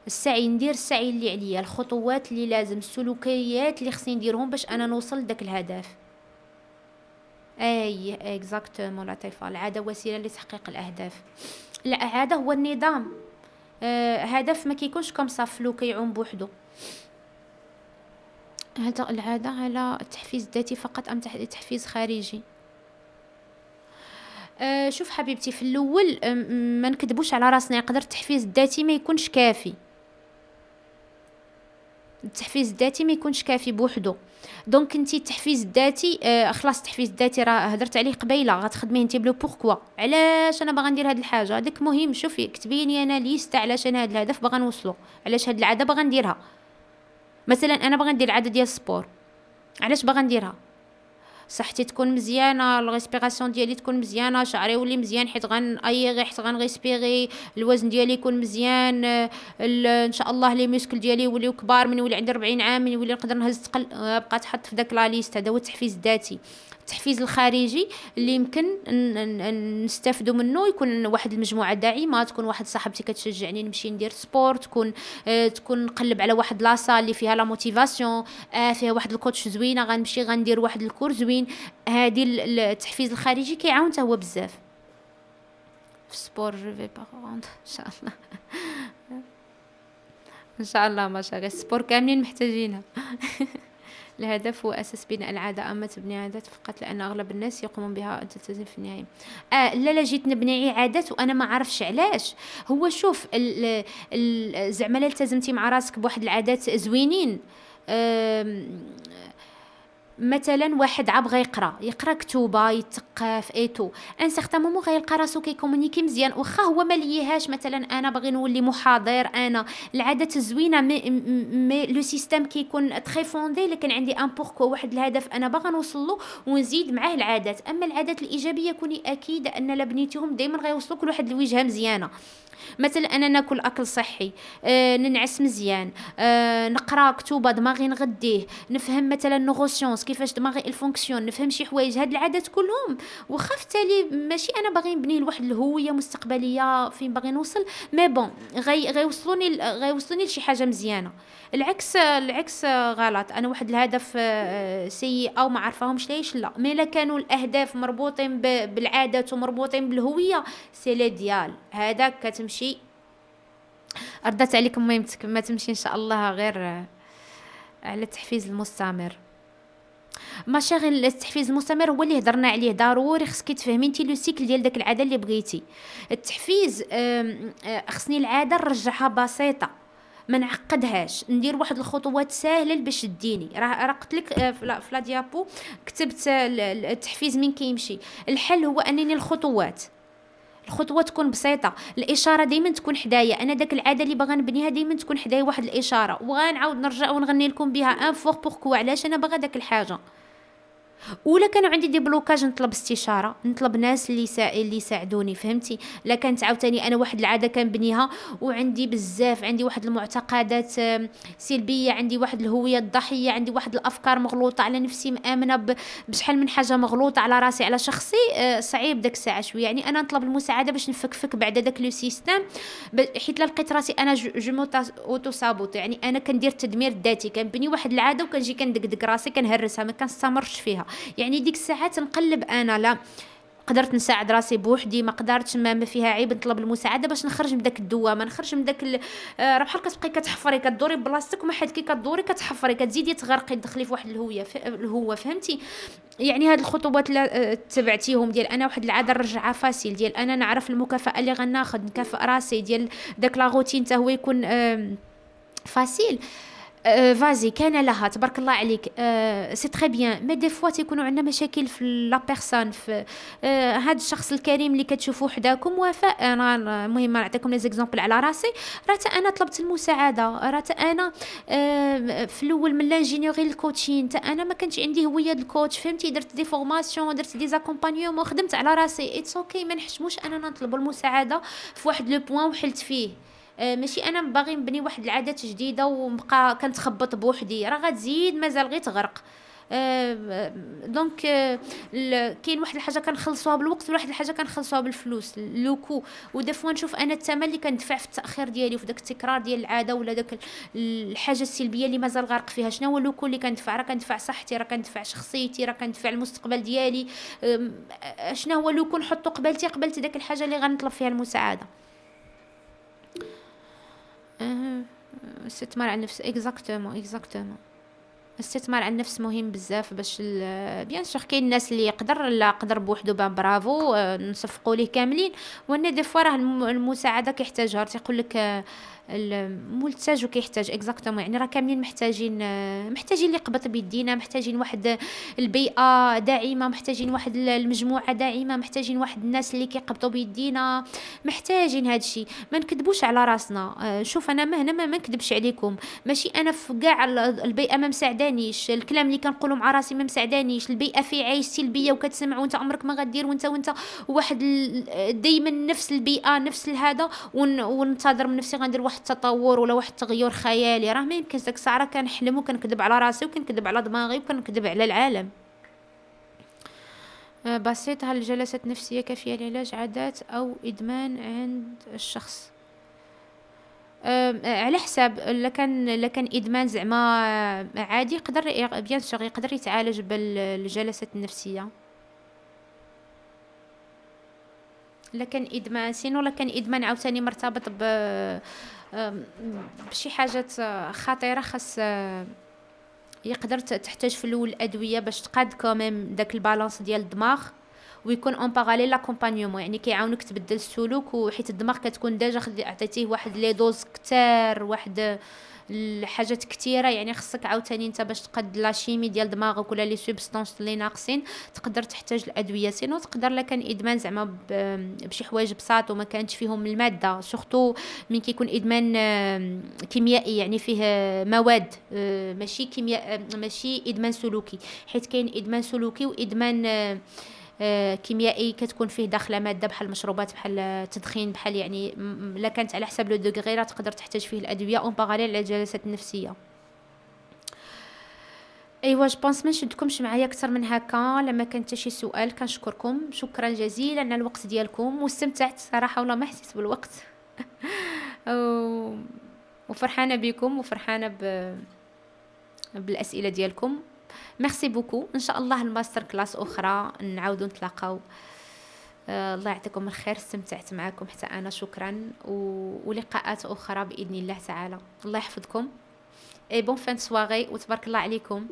السعي ندير السعي اللي عليا، الخطوات اللي لازم، السلوكيات اللي خصني نديرهم باش انا نوصل لذاك الهدف. اي اكزاكتومون لطيفه. العاده وسيله لتحقيق الاهداف. العاده هو النظام. هدف ما كيكونش كوم صافلو كيعوم بوحدو. هذا العاده على التحفيز الذاتي فقط ام تحفيز خارجي؟ شوف حبيبتي، في الاول ما نكذبوش على راسنا، يقدر التحفيز الذاتي ما يكونش كافي. التحفيز الذاتي ما يكونش كافي بوحدو. دونك انت التحفيز الذاتي خلاص التحفيز الذاتي راه هضرت عليه قبيله، غتخدميه انت بلو بوركوا، علاش انا باغا ندير هاد الحاجه هذاك مهم. شوفي كتبي لي انا ليست علاش انا هاد الهدف باغا نوصلو، علاش هاد العاده باغا نديرها. مثلا انا باغا ندير العاده ديال السبور، علاش باغا نديرها؟ صحتي تكون مزيانه، الريسبيراسيون ديالي تكون مزيانه، شعري يولي مزيان حيت غنأيغي، حيت غنغيسبيري، الوزن ديالي يكون مزيان، ان شاء الله لي موسكل ديالي يوليو كبار من يولي عندي 40 عام، من يولي نقدر نهز ثقل. بقى تحط في داك لا ليست. هذا هو التحفيز الذاتي. التحفيز الخارجي اللي يمكن نستافدوا منه يكون واحد المجموعه داعمه، تكون واحد صاحبتي كتشجعني نمشي ندير سبور، تكون نقلب على واحد لاصال اللي فيها لا موتيفاسيون، فيها واحد الكوتش زوينه، غنمشي غندير واحد الكور زوين. هذه التحفيز الخارجي كيعاون حتى هو بزاف في السبور. جو في ان شاء الله ان شاء الله ما شاء الله السبور كاملين محتاجينها. الهدف هو أساس بناء العادة، أما تبني عادات فقط لأن أغلب الناس يقومون بها أن تلتزم في النهاية. لا جيت نبني عادات وأنا ما عارفش علاش. هو شوف زعما لا التزمتي مع راسك بواحد العادات زوينين. مثلا واحد عاب يقرا كتوبه، يتثقف ايتو ان سيغتان مومون غيلقى راسو كيكومونيكي مزيان، واخا هو ما ليهاش. مثلا انا باغي نولي محاضر، انا العادات الزوينه مي لو سيستيم كيكون تري فوندي، لكن عندي ان بوركو، واحد الهدف انا باغا نوصل له ونزيد معاه العادات. اما العادات الايجابيه كوني اكيد ان لا بنيتيهم دائما غيوصلوك لواحد الوجهه مزيانه. مثلا انا ناكل اكل صحي، ننعس مزيان، نقرا كتوبه دماغي نغديه، نفهم مثلا نوغوسيونس كيفاش دماغي الفونكسيون، نفهم شي حوايج. هاد العادات كلهم واخا في التالي ماشي انا باغي نبني لواحد الهويه مستقبليه فين باغي نوصل، مي بون غيوصلوني لشي حاجه مزيانه. العكس غلط. انا واحد الهدف سيء او ما عارفاهمش ليش، لا مي لا كانوا الاهداف مربوطين بالعادات ومربوطين بالهويه، سي لي ديال هذاك كتمشي. ردت عليكم ميمتك ما تمشي ان شاء الله غير على التحفيز المستمر. ما شاغل التحفيز المستمر هو اللي هضرنا عليه. ضروري خصك تفهمي انت لو سيكل ديال داك العاده اللي بغيتي. التحفيز خصني العاده نرجعها بسيطه، ما نعقدهاش، ندير واحد الخطوات سهله باش تديني. راه قلت لك في لا ديابو كتبت التحفيز من كيمشي. الحل هو انني الخطوات الخطوه تكون بسيطه، الاشاره دائما تكون حدايا، انا داك العاده اللي باغا نبنيها دائما تكون حدايا واحد الاشاره، وغنعاود نرجع ونغني لكم بها ان فور بوركوا علاش انا باغا داك الحاجه. ولا كانوا عندي دي بلوكاج نطلب استشاره، نطلب ناس اللي يساعدوني، فهمتي؟ لا كانت عاوتاني انا واحد العاده كنبنيها وعندي بزاف، عندي واحد المعتقدات سلبيه، عندي واحد الهويه الضحيه، عندي واحد الافكار مغلوطه على نفسي، مامنه بشحال من حاجه مغلوطه على راسي على شخصي. صعيب داك الساعه شويه، يعني انا نطلب المساعده باش نفكفك بعد داك لو سيستيم، حيت لا لقيت راسي انا جو اوتو سابوت، يعني انا كندير تدمير ذاتي، كنبني واحد العاده وكنجي كندقدق راسي كنهرسها ما كنستمرش فيها. يعني ديك الساعات نقلب انا لا قدرت نساعد راسي بوحدي، ما قدرتش ما فيها عيب نطلب المساعده باش نخرج من داك الدوامه، نخرج من داك راه بحال كتبقاي كتحفري كدوري بلاصتك وما حد كي كدوري كتحفري كتزيدي تغرقي تدخلي في واحد الهوه فهمتي؟ يعني هاد الخطوات اللي تبعتيهم ديال انا واحد العاده نرجعها فاسيل، ديال انا نعرف المكافاه اللي غناخذ نكافئ راسي، ديال داك لا روتين حتى هو يكون فاسيل. فازي كان لها تبارك الله عليك. سي تري بيان، مي دي فوا تيكونوا عندنا مشاكل في لا بيرسون، في هذا الشخص الكريم اللي كتشوفوه حداكم وفاء. انا المهم نعطيكم لي زيكزامبل على راسي، راه انا طلبت المساعده، راه انا في الاول من لانجينيوري الكوتشين تا انا ما كانش عندي هويه الكوتش، فهمتي؟ درت دي فورماسيون، درت دي زاكومبانيومون، خدمت على راسي، اتس اوكي ما نحشموش اننا نطلب المساعده في واحد لو بوين وحلت فيه. ماشي انا باغي نبني واحد العادات جديده ونبقى كنتخبط بوحدي، راه غتزيد مازال غير تغرق. دونك كاين واحد الحاجه كنخلصوها بالوقت، وواحد الحاجه كنخلصوها بالفلوس لوكو. ودي فوا نشوف انا الثمن اللي كندفع في التاخير ديالي وفي داك التكرار ديال العاده ولا داك الحاجه السلبيه اللي مازال غارق فيها، شنو هو لوكو اللي كندفع؟ راه كندفع صحتي، راه كندفع شخصيتي، راه كندفع المستقبل ديالي. شنو هو لوكو نحطو قبلت داك الحاجه اللي غنطلب فيها المساعده. الاستثمار على النفس اكزاكتومون الاستثمار على النفس مهم بزاف باش بيان سور كاين الناس اللي يقدر لا قدر بوحدو برافو، نصفقوا ليه كاملين، وانا دي فوا راه المساعده كيحتاجها، تيقول لك الملتاج وكيحتاج اكزاكتومون، يعني راه كاملين محتاجين اللي يقبط بيدينا، محتاجين واحد البيئه داعمه، محتاجين واحد المجموعه داعمه، محتاجين واحد الناس اللي كيقبطوا بيدينا، محتاجين هادشي. ما نكذبوش على راسنا. شوف انا هنا ما نكذبش عليكم، ماشي انا في كاع البيئه ما مساعدانيش، الكلام اللي كنقولو مع راسي ما مساعدانيش، البيئه في عايش سلبيه وكتسمع وانت عمرك ما غدير، وانت واحد دائما نفس البيئه نفس الهذا، وننتظر من نفسي غندير واحد التطور ولا واحد التغير خيالي، راه ما يمكنش. داك الساعه كنحلم وكنكذب على راسي وكنكذب على دماغي وكنكذب على العالم. بسيط، هل الجلسات النفسيه كافيه لعلاج عادات او ادمان عند الشخص؟ على حساب، لكان ادمان زعما عادي يقدر بيان سور يقدر يتعالج بالجلسات النفسيه. لكن ادمان سينو، لكن ادمان عاوتاني مرتبط بشي حاجات خطيره، خاص يقدر تحتاج في الاول ادويه باش تقاد كوميم داك البالانس ديال الدماغ، ويكون اون باراليل لاكومبانيومون، يعني كيعاونك تبدل السلوك، وحيت الدماغ كتكون ديجا عطيتيه واحد لي دوز كتار، واحد الحاجات كثيره، يعني خصك عاوتاني انت باش تقد لا شيمي ديال دماغك ولا لي سوبستانس اللي ناقصين تقدر تحتاج الادويه. سينو تقدر لكن ادمان زعما بشي حوايج بساط وما كانتش فيهم الماده، سورتو من كيكون ادمان كيميائي، يعني فيه مواد، ماشي كيمياء، ماشي ادمان سلوكي، حيت كاين ادمان سلوكي وادمان كيميائي كتكون فيه داخله ماده بحال المشروبات بحال التدخين بحال، يعني لا كانت على حساب لو دوغري راه تقدر تحتاج فيه الادويه اون باراليل على الجلسات النفسيه. ايوا جو بونس ما نشدكمش معايا اكثر من هكا، لما كان حتى شي سؤال كنشكركم شكرا جزيلا على الوقت ديالكم، واستمتعت صراحه والله ما حسيت بالوقت وفرحانه بكم وفرحانه بالاسئله ديالكم. ميرسي بوكو، ان شاء الله الماستر كلاس اخرى نعاودو نتلاقاو. الله يعطيكم الخير، استمتعت معكم حتى انا، شكرا، ولقاءات اخرى باذن الله تعالى. الله يحفظكم، اي بون فان سواغي، وتبارك الله عليكم.